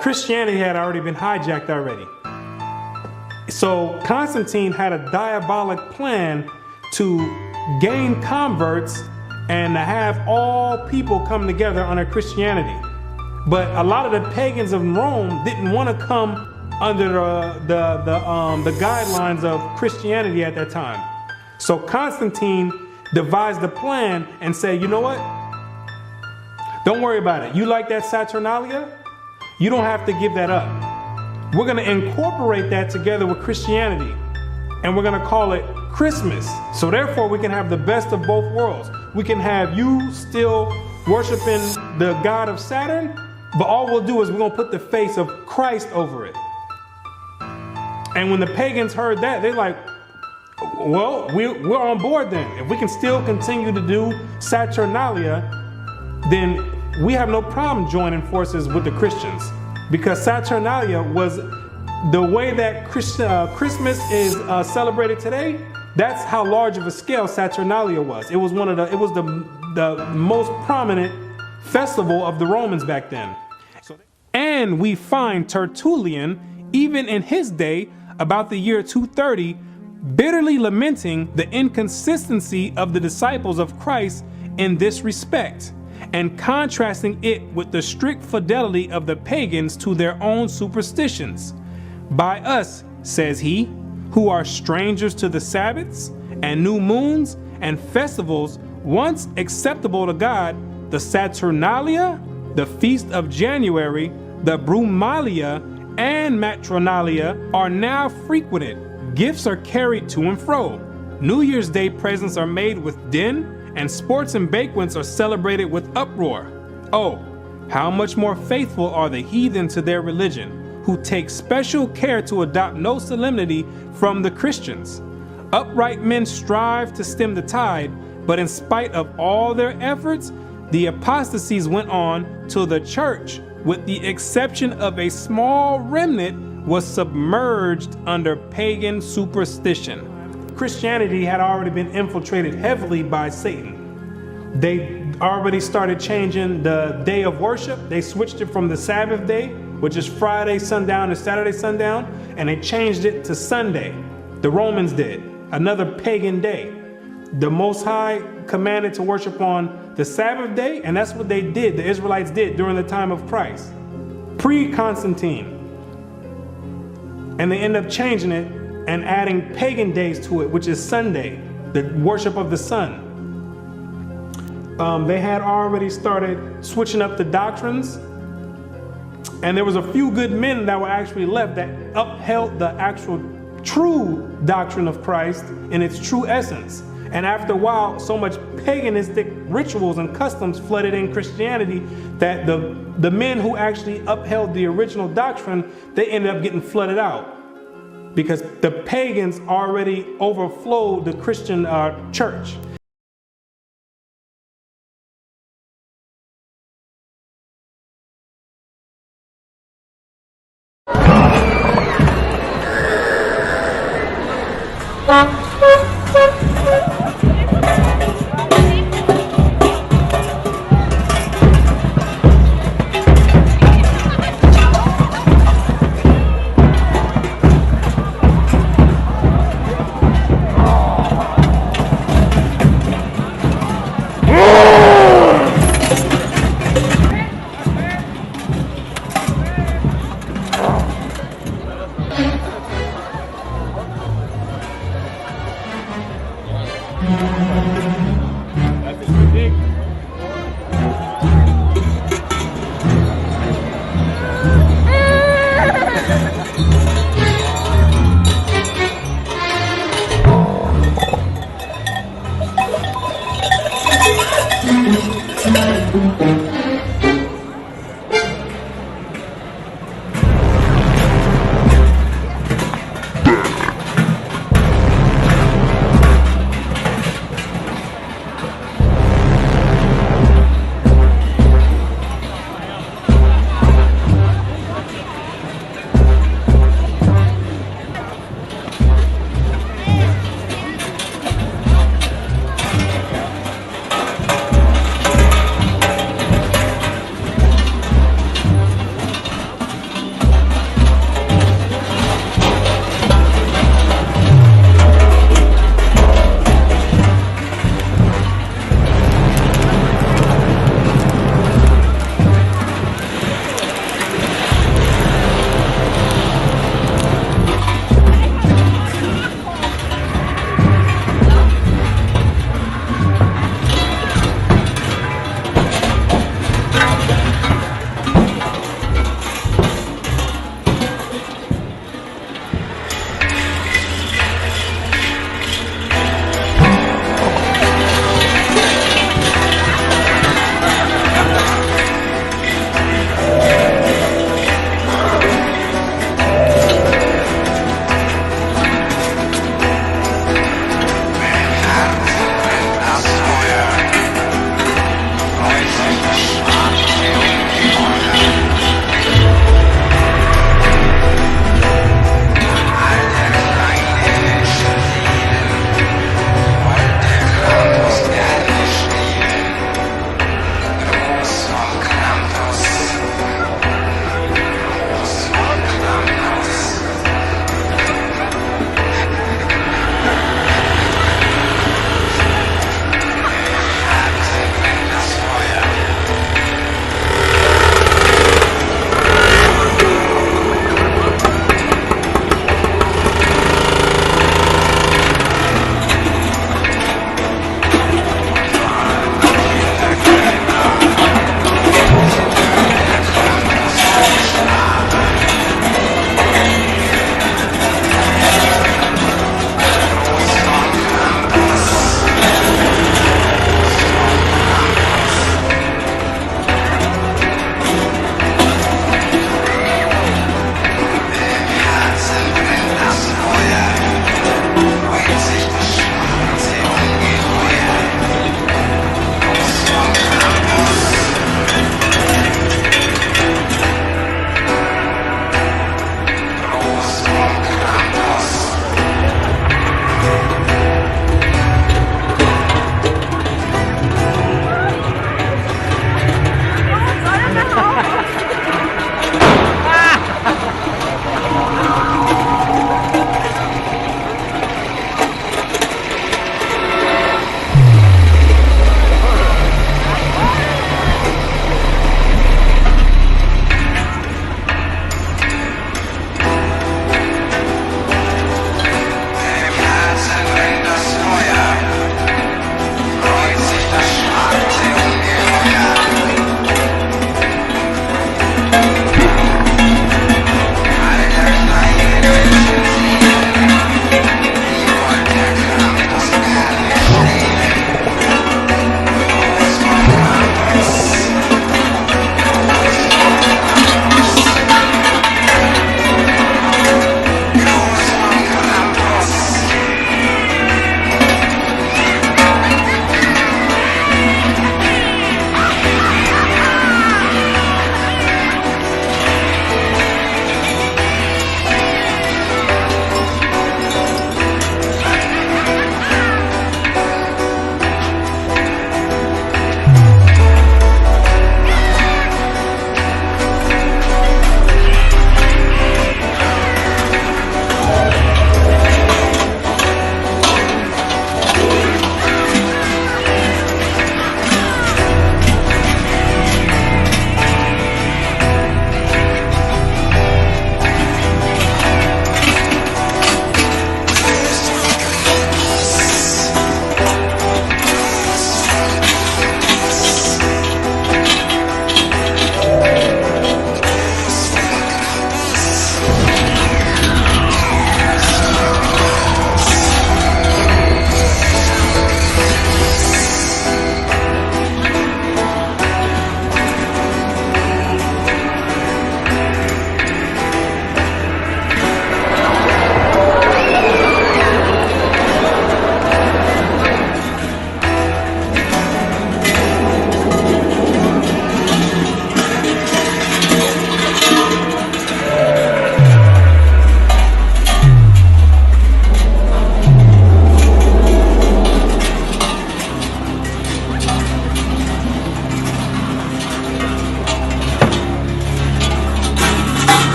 Christianity had already been hijacked already. So Constantine had a diabolic plan to gain converts and to have all people come together under Christianity. But a lot of the pagans of Rome didn't want to come under the guidelines of Christianity at that time. So Constantine devised a plan and said, you know what? Don't worry about it. You like that Saturnalia? You don't have to give that up. We're going to incorporate that together with Christianity, and we're going to call it Christmas. So therefore, we can have the best of both worlds. We can have you still worshiping the god of Saturn, but all we'll do is we're going to put the face of Christ over it. And when the pagans heard that, they're like, well, we're on board then. If we can still continue to do Saturnalia, then we have no problem joining forces with the Christians. Because Saturnalia was the way that Christmas is celebrated today. That's how large of a scale Saturnalia was. It was the most prominent festival of the Romans back then. And we find Tertullian, even in his day, about the year 230, bitterly lamenting the inconsistency of the disciples of Christ in this respect, and contrasting it with the strict fidelity of the pagans to their own superstitions. By us, says he, who are strangers to the Sabbaths and new moons and festivals once acceptable to God, the Saturnalia, the Feast of January, the Brumalia, and Matronalia are now frequented. Gifts are carried to and fro. New Year's Day presents are made with din, and sports and banquets are celebrated with uproar. Oh, how much more faithful are the heathen to their religion, who take special care to adopt no solemnity from the Christians. Upright men strive to stem the tide, but in spite of all their efforts, the apostasies went on till the church, with the exception of a small remnant, was submerged under pagan superstition. Christianity had already been infiltrated heavily by Satan. They already started changing the day of worship. They switched it from the Sabbath day, which is Friday sundown to Saturday sundown, and they changed it to Sunday. The Romans did, another pagan day. The Most High commanded to worship on the Sabbath day, and that's what they did, the Israelites did during the time of Christ, pre-Constantine. And they end up changing it and adding pagan days to it, which is Sunday, the worship of the sun. They had already started switching up the doctrines, and there was a few good men that were actually left that upheld the actual true doctrine of Christ in its true essence. And after a while, so much paganistic rituals and customs flooded in Christianity that the men who actually upheld the original doctrine, they ended up getting flooded out because the pagans already overflowed the Christian church.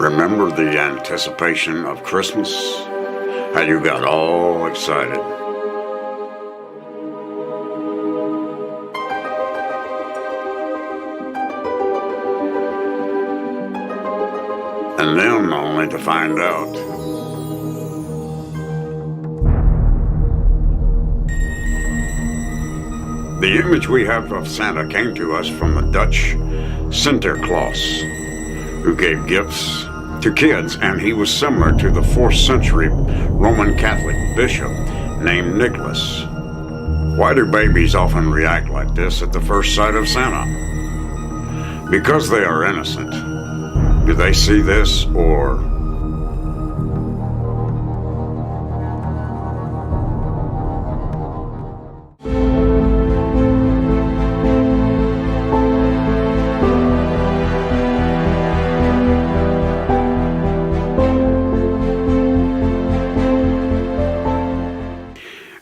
Remember the anticipation of Christmas? How you got all excited. And then only to find out. The image we have of Santa came to us from the Dutch Sinterklaas, who gave gifts to kids, and he was similar to the 4th century Roman Catholic bishop named Nicholas. Why do babies often react like this at the first sight of Santa? Because they are innocent. Do they see this, or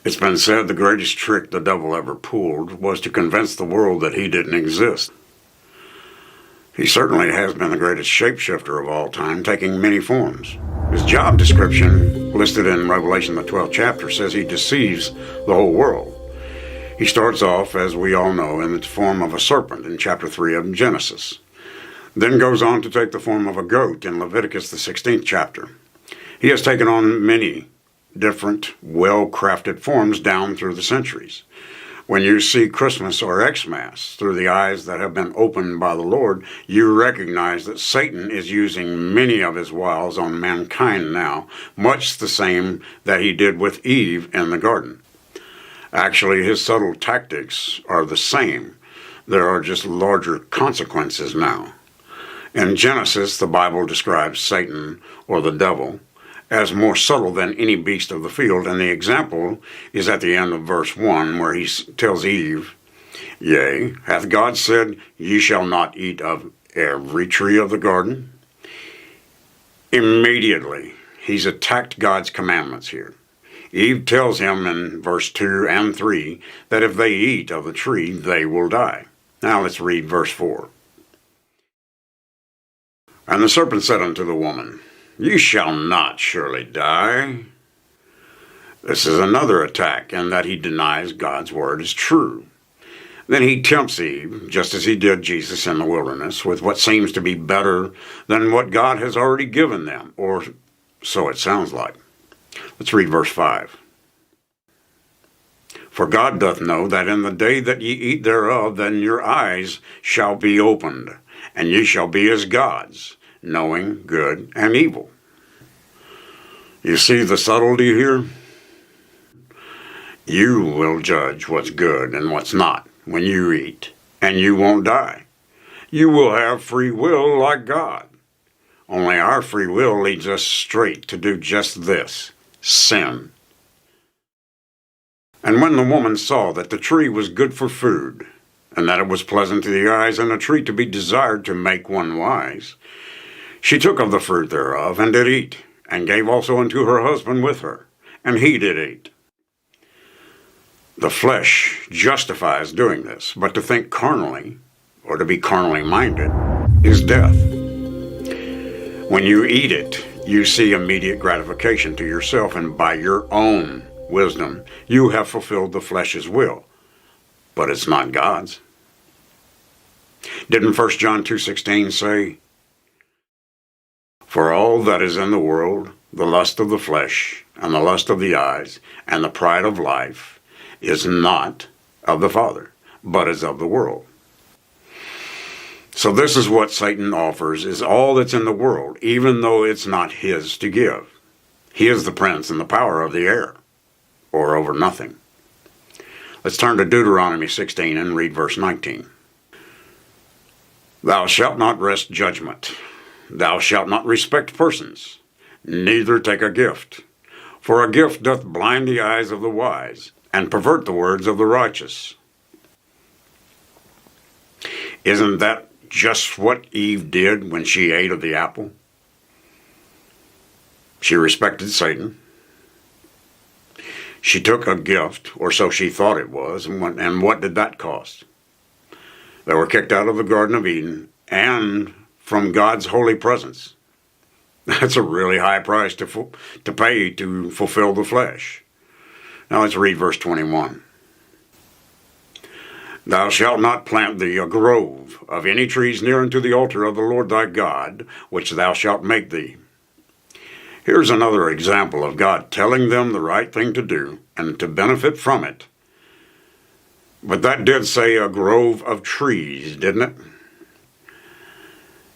it's been said the greatest trick the devil ever pulled was to convince the world that he didn't exist. He certainly has been the greatest shapeshifter of all time, taking many forms. His job description, listed in Revelation the 12th chapter, says he deceives the whole world. He starts off, as we all know, in the form of a serpent in chapter 3 of Genesis, then goes on to take the form of a goat in Leviticus the 16th chapter. He has taken on many different, well-crafted forms down through the centuries. When you see Christmas or Xmas through the eyes that have been opened by the Lord, you recognize that Satan is using many of his wiles on mankind now, much the same that he did with Eve in the garden. Actually, his subtle tactics are the same. There are just larger consequences now. In Genesis, the Bible describes Satan, or the devil, as more subtle than any beast of the field, and the example is at the end of verse 1, where he tells Eve, "Yea, hath God said, Ye shall not eat of every tree of the garden?" Immediately, he's attacked God's commandments here. Eve tells him in verse 2 and 3 that if they eat of the tree, they will die. Now let's read verse 4. "And the serpent said unto the woman, Ye shall not surely die." This is another attack, in that he denies God's word is true. Then he tempts Eve, just as he did Jesus in the wilderness, with what seems to be better than what God has already given them, or so it sounds like. Let's read verse 5. "For God doth know that in the day that ye eat thereof, then your eyes shall be opened, and ye shall be as gods, knowing good and evil." You see the subtlety here? You will judge what's good and what's not when you eat, and you won't die. You will have free will like God. Only our free will leads us straight to do just this: sin. "And when the woman saw that the tree was good for food, and that it was pleasant to the eyes, and a tree to be desired to make one wise, she took of the fruit thereof, and did eat, and gave also unto her husband with her, and he did eat." The flesh justifies doing this, but to think carnally, or to be carnally minded, is death. When you eat it, you see immediate gratification to yourself, and by your own wisdom, you have fulfilled the flesh's will, but it's not God's. Didn't 1 John 2:16 say, "For all that is in the world, the lust of the flesh, and the lust of the eyes, and the pride of life, is not of the Father, but is of the world." So this is what Satan offers, is all that's in the world, even though it's not his to give. He is the prince and the power of the air, or over nothing. Let's turn to Deuteronomy 16 and read verse 19. "Thou shalt not wrest judgment. Thou shalt not respect persons, neither take a gift. For a gift doth blind the eyes of the wise, and pervert the words of the righteous." Isn't that just what Eve did when she ate of the apple? She respected Satan. She took a gift, or so she thought it was, and what did that cost? They were kicked out of the Garden of Eden and from God's holy presence. That's a really high price to pay to fulfill the flesh. Now let's read verse 21. Thou shalt not plant thee a grove of any trees near unto the altar of the Lord thy God, which thou shalt make thee. Here's another example of God telling them the right thing to do and to benefit from it. But that did say a grove of trees, didn't it?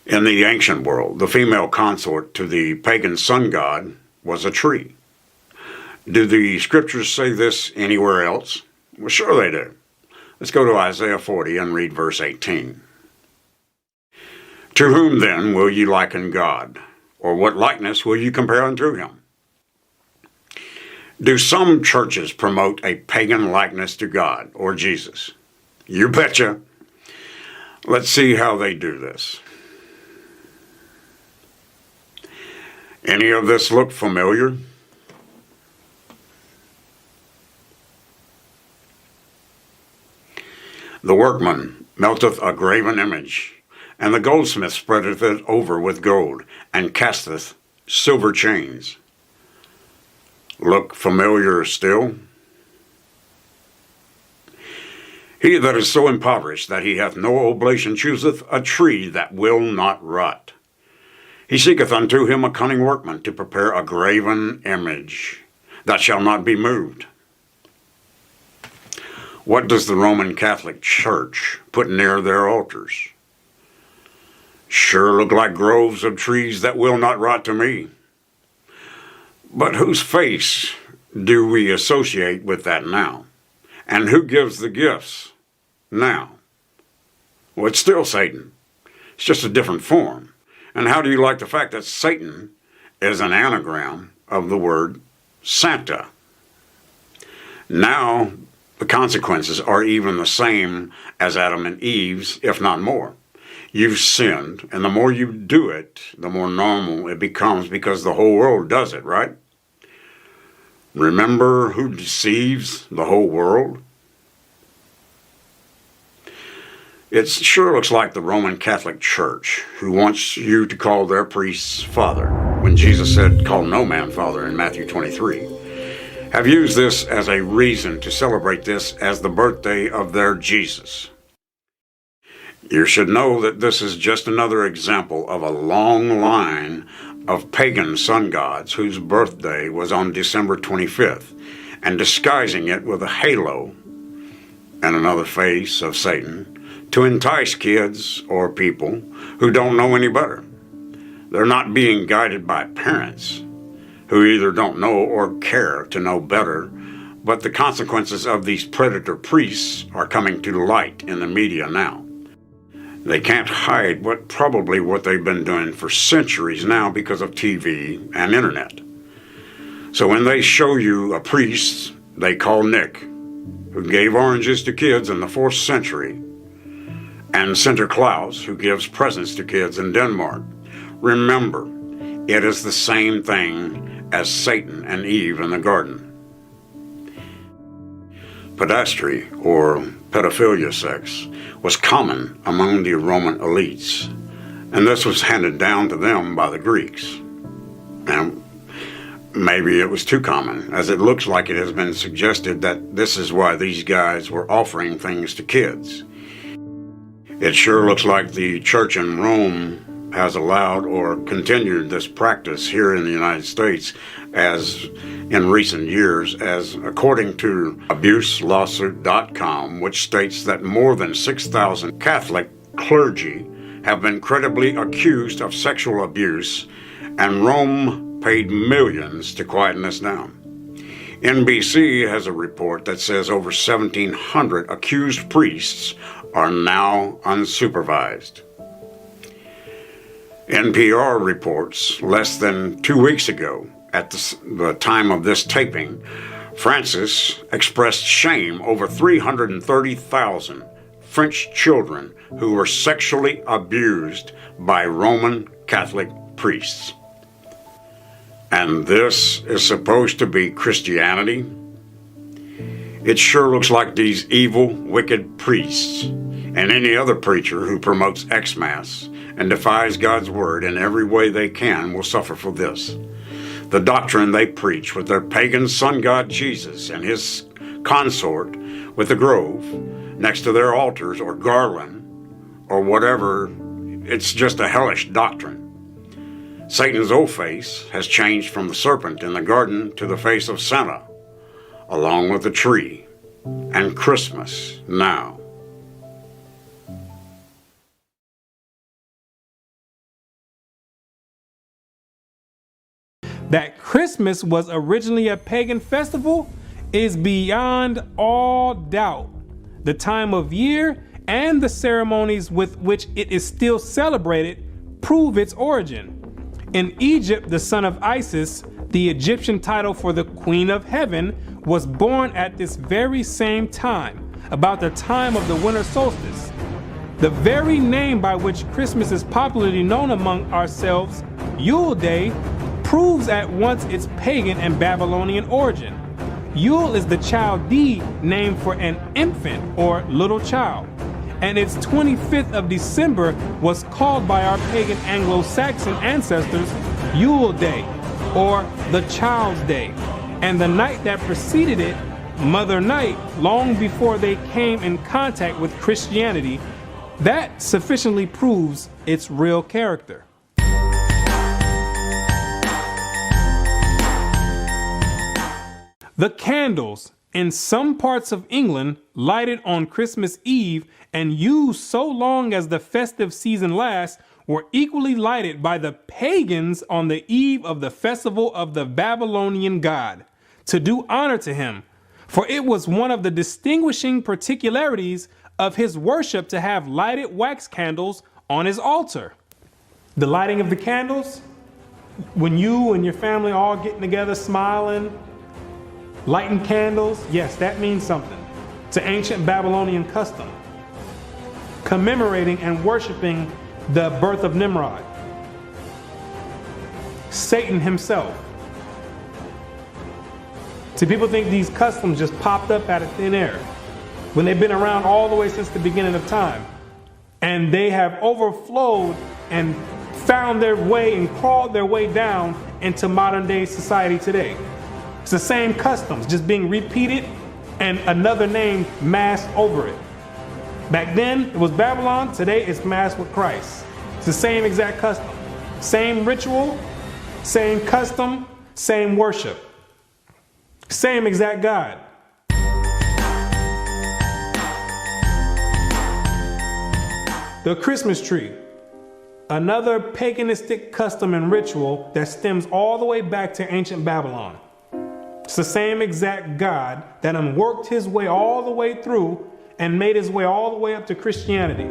In the ancient world, the female consort to the pagan sun god was a tree. Do the scriptures say this anywhere else? Well, sure they do. Let's go to Isaiah 40 and read verse 18. To whom then will ye liken God? Or what likeness will you compare unto him? Do some churches promote a pagan likeness to God or Jesus? You betcha. Let's see how they do this. Any of this look familiar? The workman melteth a graven image, and the goldsmith spreadeth it over with gold, and casteth silver chains. Look familiar still? He that is so impoverished that he hath no oblation chooseth a tree that will not rot. He seeketh unto him a cunning workman to prepare a graven image that shall not be moved. What does the Roman Catholic Church put near their altars? Sure look like groves of trees that will not rot to me. But whose face do we associate with that now? And who gives the gifts now? Well, it's still Satan. It's just a different form. And how do you like the fact that Satan is an anagram of the word Santa? Now, the consequences are even the same as Adam and Eve's, if not more. You've sinned, and the more you do it, the more normal it becomes because the whole world does it, right? Remember who deceives the whole world? It sure looks like the Roman Catholic Church, who wants you to call their priests Father, when Jesus said, call no man Father in Matthew 23. Have used this as a reason to celebrate this as the birthday of their Jesus. You should know that this is just another example of a long line of pagan sun gods whose birthday was on December 25th, and disguising it with a halo and another face of Satan to entice kids or people who don't know any better. They're not being guided by parents who either don't know or care to know better, but the consequences of these predator priests are coming to light in the media now. They can't hide probably what they've been doing for centuries now because of TV and internet. So when they show you a priest they call Nick, who gave oranges to kids in the 4th century, and Santa Claus, who gives presents to kids in Denmark, remember, it is the same thing as Satan and Eve in the garden. Pedastry, or pedophilia sex, was common among the Roman elites, and this was handed down to them by the Greeks. And maybe it was too common, as it looks like it has been suggested that this is why these guys were offering things to kids. It sure looks like the church in Rome has allowed or continued this practice here in the United States as in recent years, as according to abuselawsuit.com, which states that more than 6,000 Catholic clergy have been credibly accused of sexual abuse, and Rome paid millions to quieten this down. NBC has a report that says over 1,700 accused priests are now unsupervised. NPR reports less than 2 weeks ago, at the time of this taping, Francis expressed shame over 330,000 French children who were sexually abused by Roman Catholic priests. And this is supposed to be Christianity? It sure looks like these evil, wicked priests And any other preacher who promotes Xmas and defies God's word in every way they can will suffer for this. The doctrine they preach with their pagan sun god Jesus and his consort with the grove next to their altars or garland or whatever, it's just a hellish doctrine. Satan's old face has changed from the serpent in the garden to the face of Santa, along with the tree and Christmas now. That Christmas was originally a pagan festival is beyond all doubt. The time of year and the ceremonies with which it is still celebrated prove its origin. In Egypt, the son of Isis, the Egyptian title for the Queen of Heaven, was born at this very same time, about the time of the winter solstice. The very name by which Christmas is popularly known among ourselves, Yule Day, proves at once its pagan and Babylonian origin. Yule is the Chaldee name for an infant or little child, and its 25th of December was called by our pagan Anglo-Saxon ancestors Yule Day, or the Child's Day, and the night that preceded it, Mother Night, long before they came in contact with Christianity. That sufficiently proves its real character. The candles in some parts of England lighted on Christmas Eve and used so long as the festive season lasts were equally lighted by the pagans on the eve of the festival of the Babylonian god, to do honor to him, for it was one of the distinguishing particularities of his worship to have lighted wax candles on his altar. The lighting of the candles, when you and your family all getting together smiling, lighting candles, yes, that means something. It's an ancient Babylonian custom, commemorating and worshiping the birth of Nimrod, Satan himself. See, people think these customs just popped up out of thin air, when they've been around all the way since the beginning of time. And they have overflowed and found their way and crawled their way down into modern day society today. It's the same customs, just being repeated and another name masked over it. Back then, it was Babylon. Today, it's masked with Christ. It's the same exact custom. Same ritual, same custom, same worship. Same exact God. The Christmas tree. Another paganistic custom and ritual that stems all the way back to ancient Babylon. It's the same exact God that worked his way all the way through and made his way all the way up to Christianity.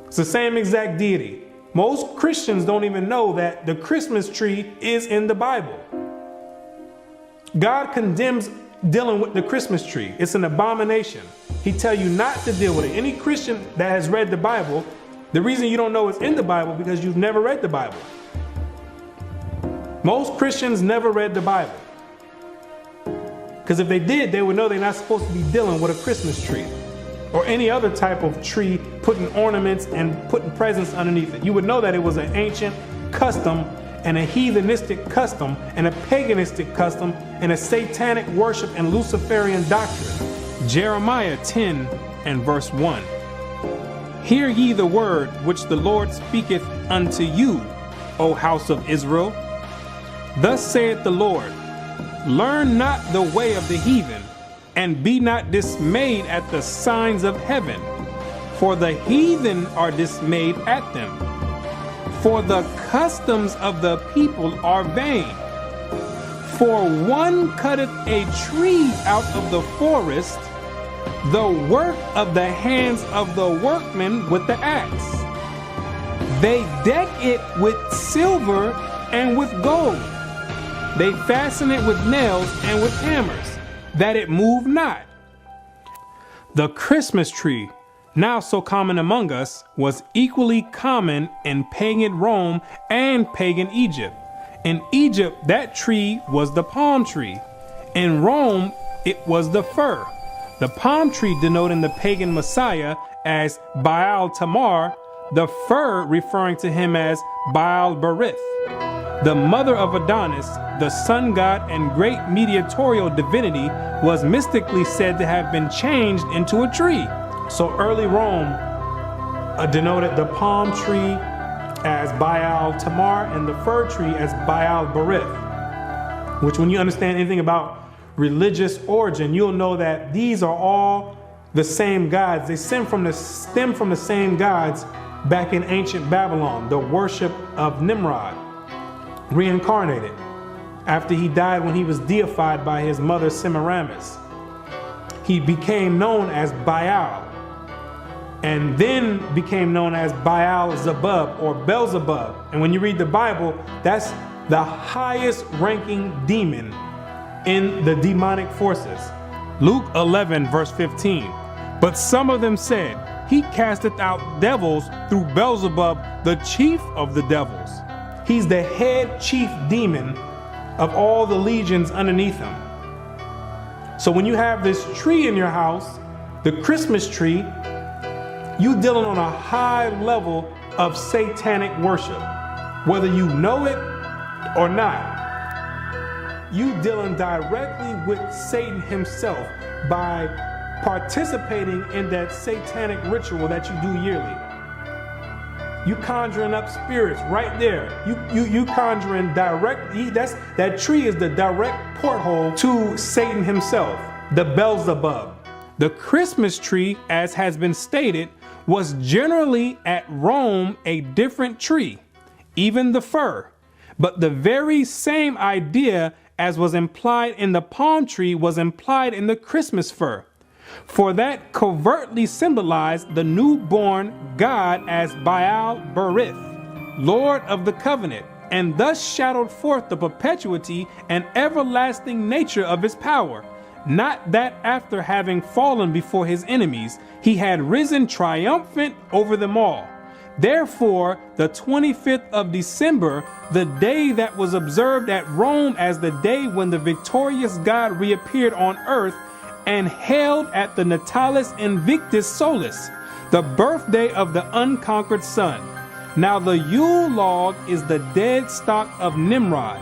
It's the same exact deity. Most Christians don't even know that the Christmas tree is in the Bible. God condemns dealing with the Christmas tree. It's an abomination. He tells you not to deal with it. Any Christian that has read the Bible, the reason you don't know it's in the Bible because you've never read the Bible. Most Christians never read the Bible. Because if they did, they would know they're not supposed to be dealing with a Christmas tree or any other type of tree, putting ornaments and putting presents underneath it. You would know that it was an ancient custom and a heathenistic custom and a paganistic custom and a satanic worship and Luciferian doctrine. Jeremiah 10 and verse 1. Hear ye the word which the Lord speaketh unto you, O house of Israel. Thus saith the Lord, learn not the way of the heathen, and be not dismayed at the signs of heaven, for the heathen are dismayed at them. For the customs of the people are vain. For one cutteth a tree out of the forest, the work of the hands of the workmen with the axe. They deck it with silver and with gold. They fasten it with nails and with hammers, that it move not. The Christmas tree, now so common among us, was equally common in pagan Rome and pagan Egypt. In Egypt, that tree was the palm tree. In Rome, it was the fir. the palm tree denoting the pagan Messiah as Baal Tamar, the fir referring to him as Baal Berith. The mother of Adonis, the sun god and great mediatorial divinity, was mystically said to have been changed into a tree. So early Rome denoted the palm tree as Baal Tamar and the fir tree as Baal Berith, which, when you understand anything about religious origin, you'll know that these are all the same gods. They stem from the same gods back in ancient Babylon, the worship of Nimrod, reincarnated after he died when he was deified by his mother Semiramis. He became known as Baal, and then became known as Baal Zebub or Beelzebub. And when you read the Bible, that's the highest ranking demon in the demonic forces. Luke 11 verse 15. But some of them said, he casteth out devils through Beelzebub, the chief of the devils. He's the head chief demon of all the legions underneath him. So when you have this tree in your house, the Christmas tree, you dealing on a high level of satanic worship, whether you know it or not. You dealing directly with Satan himself by participating in that satanic ritual that you do yearly. You conjuring up spirits right there. You conjuring directly. That tree is the direct porthole to Satan himself, the Beelzebub. The Christmas tree, as has been stated, was generally at Rome a different tree, even the fir. But the very same idea as was implied in the palm tree was implied in the Christmas fir, for that covertly symbolized the newborn God as Baal Berith, Lord of the covenant, and thus shadowed forth the perpetuity and everlasting nature of his power. Not that after having fallen before his enemies, he had risen triumphant over them all. Therefore, the 25th of December, the day that was observed at Rome as the day when the victorious God reappeared on earth and held at the Natalis Invictus Solis, the birthday of the unconquered sun. Now the Yule log is the dead stock of Nimrod,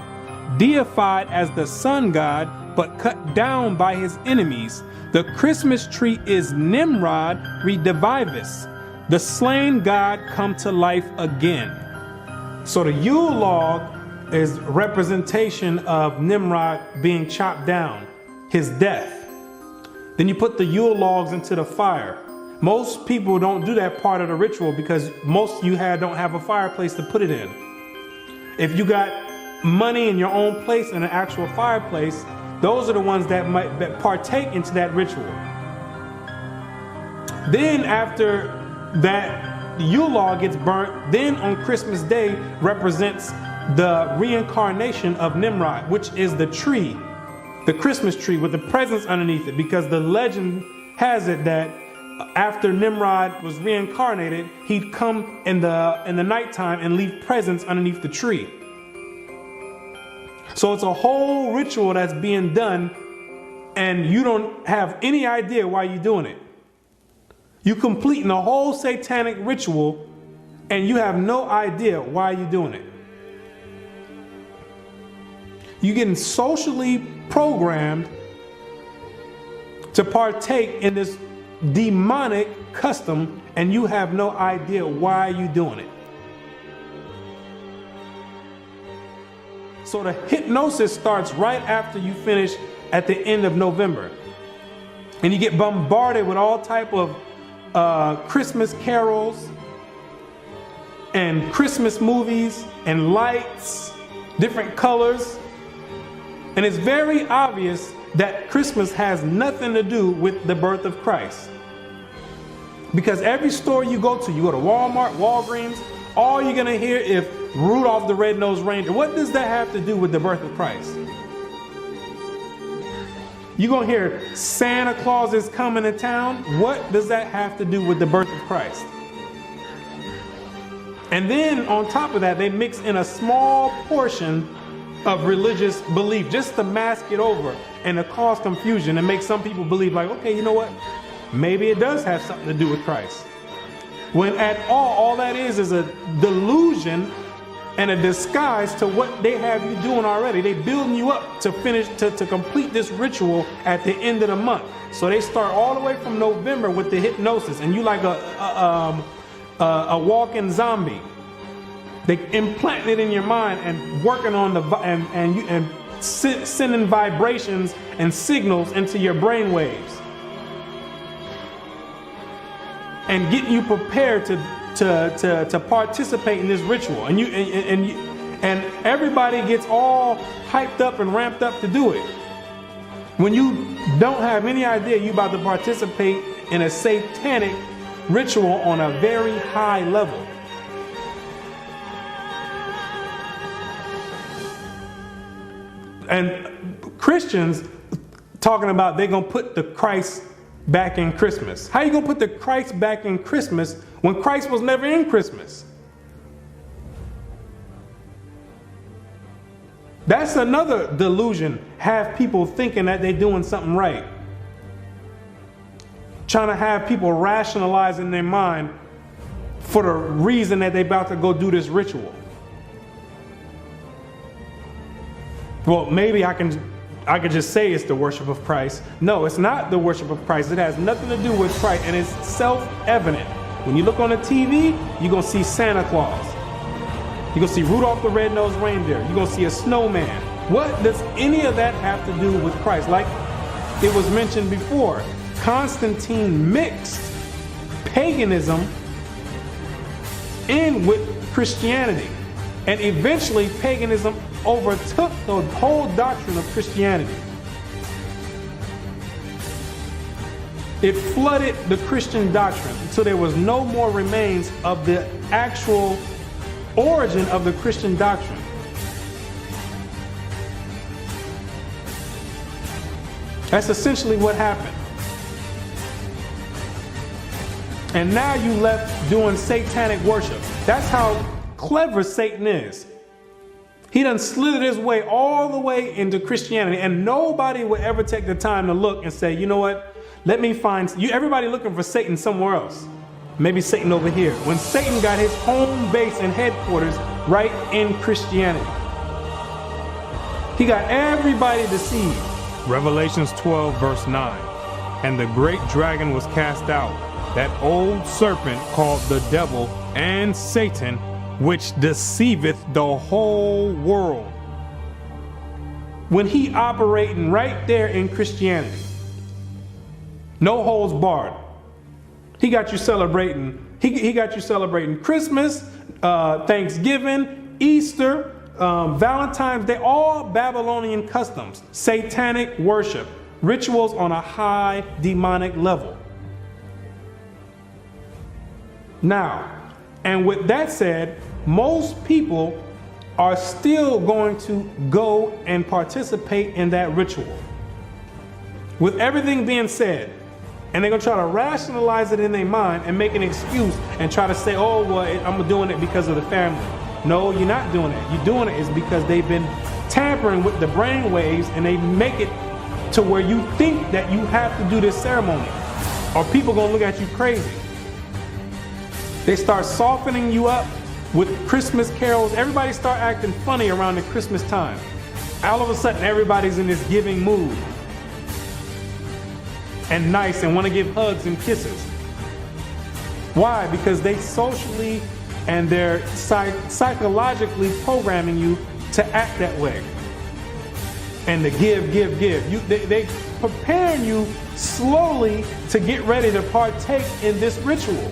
deified as the sun god, but cut down by his enemies. The Christmas tree is Nimrod redivivus, the slain god come to life again. So the Yule log is representation of Nimrod being chopped down, his death. Then you put the Yule logs into the fire. Most people don't do that part of the ritual because most you don't have a fireplace to put it in. If you got money in your own place and an actual fireplace, those are the ones that partake into that ritual. Then after that Yule log gets burnt, then on Christmas Day represents the reincarnation of Nimrod, which is the tree, the Christmas tree with the presents underneath it, because the legend has it that after Nimrod was reincarnated, he'd come in the nighttime and leave presents underneath the tree. So it's a whole ritual that's being done, and you don't have any idea why you're doing it. You completing a whole satanic ritual, and you have no idea why you're doing it. You're getting socially programmed to partake in this demonic custom, and you have no idea why you're doing it. So the hypnosis starts right after you finish at the end of November. And you get bombarded with all type of Christmas carols and Christmas movies and lights, different colors. And it's very obvious that Christmas has nothing to do with the birth of Christ. Because every store you go to Walmart, Walgreens, all you're gonna hear is Rudolph the Red-Nosed Reindeer. What does that have to do with the birth of Christ? You're gonna hear Santa Claus is coming to town. What does that have to do with the birth of Christ? And then on top of that, they mix in a small portion of religious belief just to mask it over and to cause confusion and make some people believe like, okay, you know what? Maybe it does have something to do with Christ. When at all that is a delusion and a disguise to what they have you doing already. They building you up to finish, to complete this ritual at the end of the month. So they start all the way from November with the hypnosis, and you like a walking zombie. They implant it in your mind and working on sending vibrations and signals into your brain waves, and getting you prepared to participate in this ritual. And everybody gets all hyped up and ramped up to do it, when you don't have any idea you're about to participate in a satanic ritual on a very high level. And Christians talking about they're going to put the Christ back in Christmas. How you going to put the Christ back in Christmas when Christ was never in Christmas? That's another delusion. Have people thinking that they're doing something right. Trying to have people rationalize in their mind for the reason that they're about to go do this ritual. Well, maybe I could just say it's the worship of Christ. No, it's not the worship of Christ. It has nothing to do with Christ, and it's self-evident. When you look on the TV, you're going to see Santa Claus. You're going to see Rudolph the Red-Nosed Reindeer. You're going to see a snowman. What does any of that have to do with Christ? Like it was mentioned before, Constantine mixed paganism in with Christianity. And eventually paganism overtook the whole doctrine of Christianity. It flooded the Christian doctrine, so there was no more remains of the actual origin of the Christian doctrine. That's essentially what happened. And now you left doing satanic worship. That's how clever Satan is. He done slithered his way all the way into Christianity, and nobody would ever take the time to look and say, you know what, let me find you. Everybody looking for Satan somewhere else. Maybe Satan over here. When Satan got his home base and headquarters right in Christianity. He got everybody deceived. Revelations 12 verse 9. And the great dragon was cast out, that old serpent called the devil and Satan, which deceiveth the whole world. When he operating right there in Christianity, no holds barred. He got you celebrating. He got you celebrating Christmas, Thanksgiving, Easter, Valentine's Day, all Babylonian customs, satanic worship, rituals on a high demonic level. Now, and with that said, most people are still going to go and participate in that ritual. With everything being said, and they're going to try to rationalize it in their mind and make an excuse and try to say, oh, well, I'm doing it because of the family. No, you're not doing it. You're doing it is because they've been tampering with the brain waves, and they make it to where you think that you have to do this ceremony, or people going to look at you crazy. They start softening you up with Christmas carols. Everybody start acting funny around the Christmas time. All of a sudden, everybody's in this giving mood and nice and want to give hugs and kisses. Why? Because they socially and they're psychologically programming you to act that way and to give. They preparing you slowly to get ready to partake in this ritual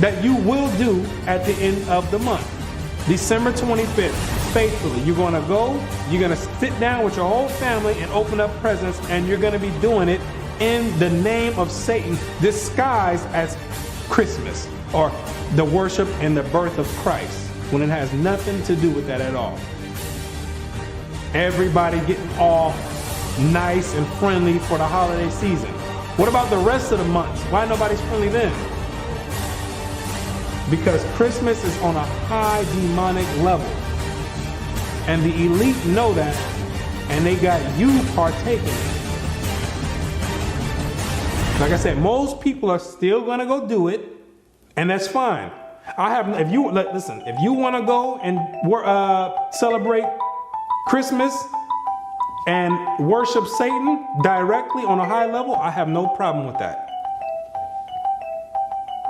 that you will do at the end of the month. December 25th, faithfully. You're going to go, you're going to sit down with your whole family and open up presents, and you're going to be doing it in the name of Satan, disguised as Christmas or the worship and the birth of Christ, when it has nothing to do with that at all. Everybody getting all nice and friendly for the holiday season. What about the rest of the months? Why nobody's friendly then? Because Christmas is on a high demonic level. And the elite know that, and they got you partaking. Like I said, most people are still gonna go do it, and that's fine. If you want to go and celebrate Christmas and worship Satan directly on a high level, I have no problem with that.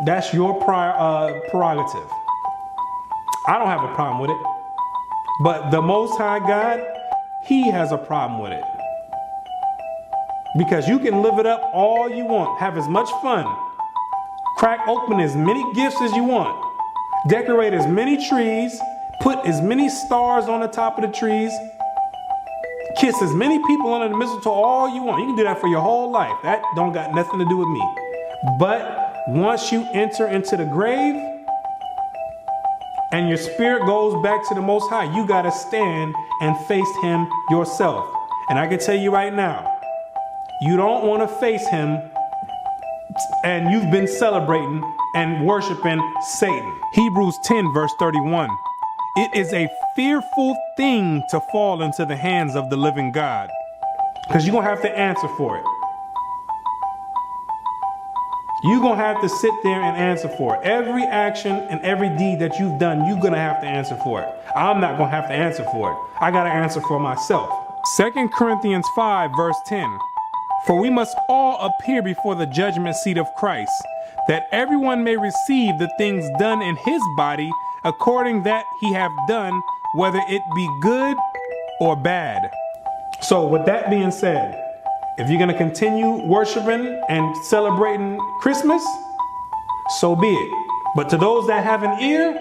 That's your prerogative. I don't have a problem with it. But the Most High God, He has a problem with it. Because you can live it up all you want, have as much fun, crack open as many gifts as you want, decorate as many trees, put as many stars on the top of the trees, kiss as many people under the mistletoe all you want. You can do that for your whole life. That don't got nothing to do with me. But once you enter into the grave and your spirit goes back to the Most High, you got to stand and face Him yourself. And I can tell you right now, you don't want to face Him and you've been celebrating and worshiping Satan. Hebrews 10 verse 31. It is a fearful thing to fall into the hands of the living God, because you're going to have to answer for it. You're going to have to sit there and answer for it. Every action and every deed that you've done, you're going to have to answer for it. I'm not going to have to answer for it. I got to answer for myself. 2 Corinthians 5 verse 10. For we must all appear before the judgment seat of Christ, that everyone may receive the things done in his body according that he have done, whether it be good or bad. So with that being said, if you're going to continue worshiping and celebrating Christmas, so be it. But to those that have an ear,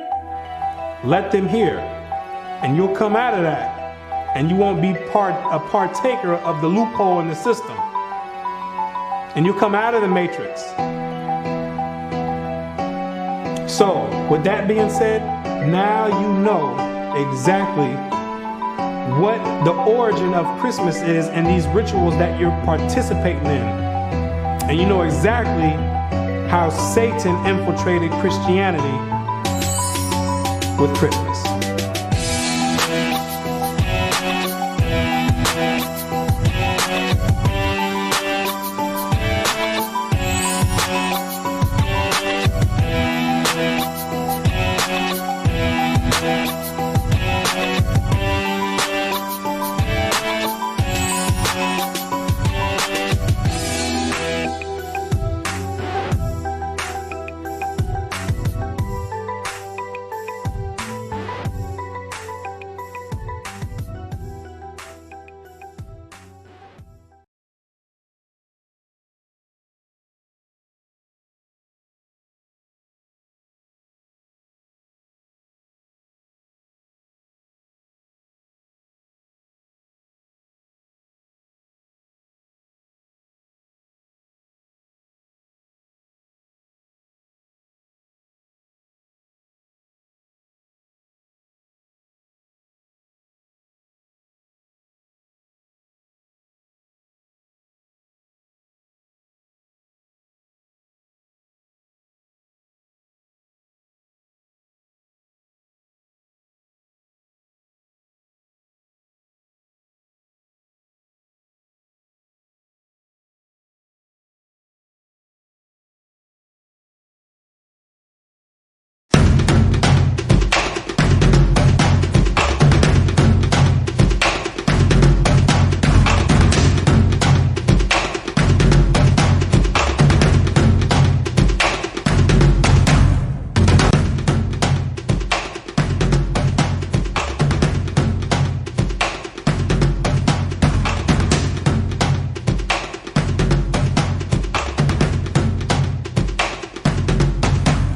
let them hear. And you'll come out of that. And you won't be a partaker of the loophole in the system. And you'll come out of the matrix. So, with that being said, now you know exactly what the origin of Christmas is and these rituals that you're participating in. And you know exactly how Satan infiltrated Christianity with Christmas.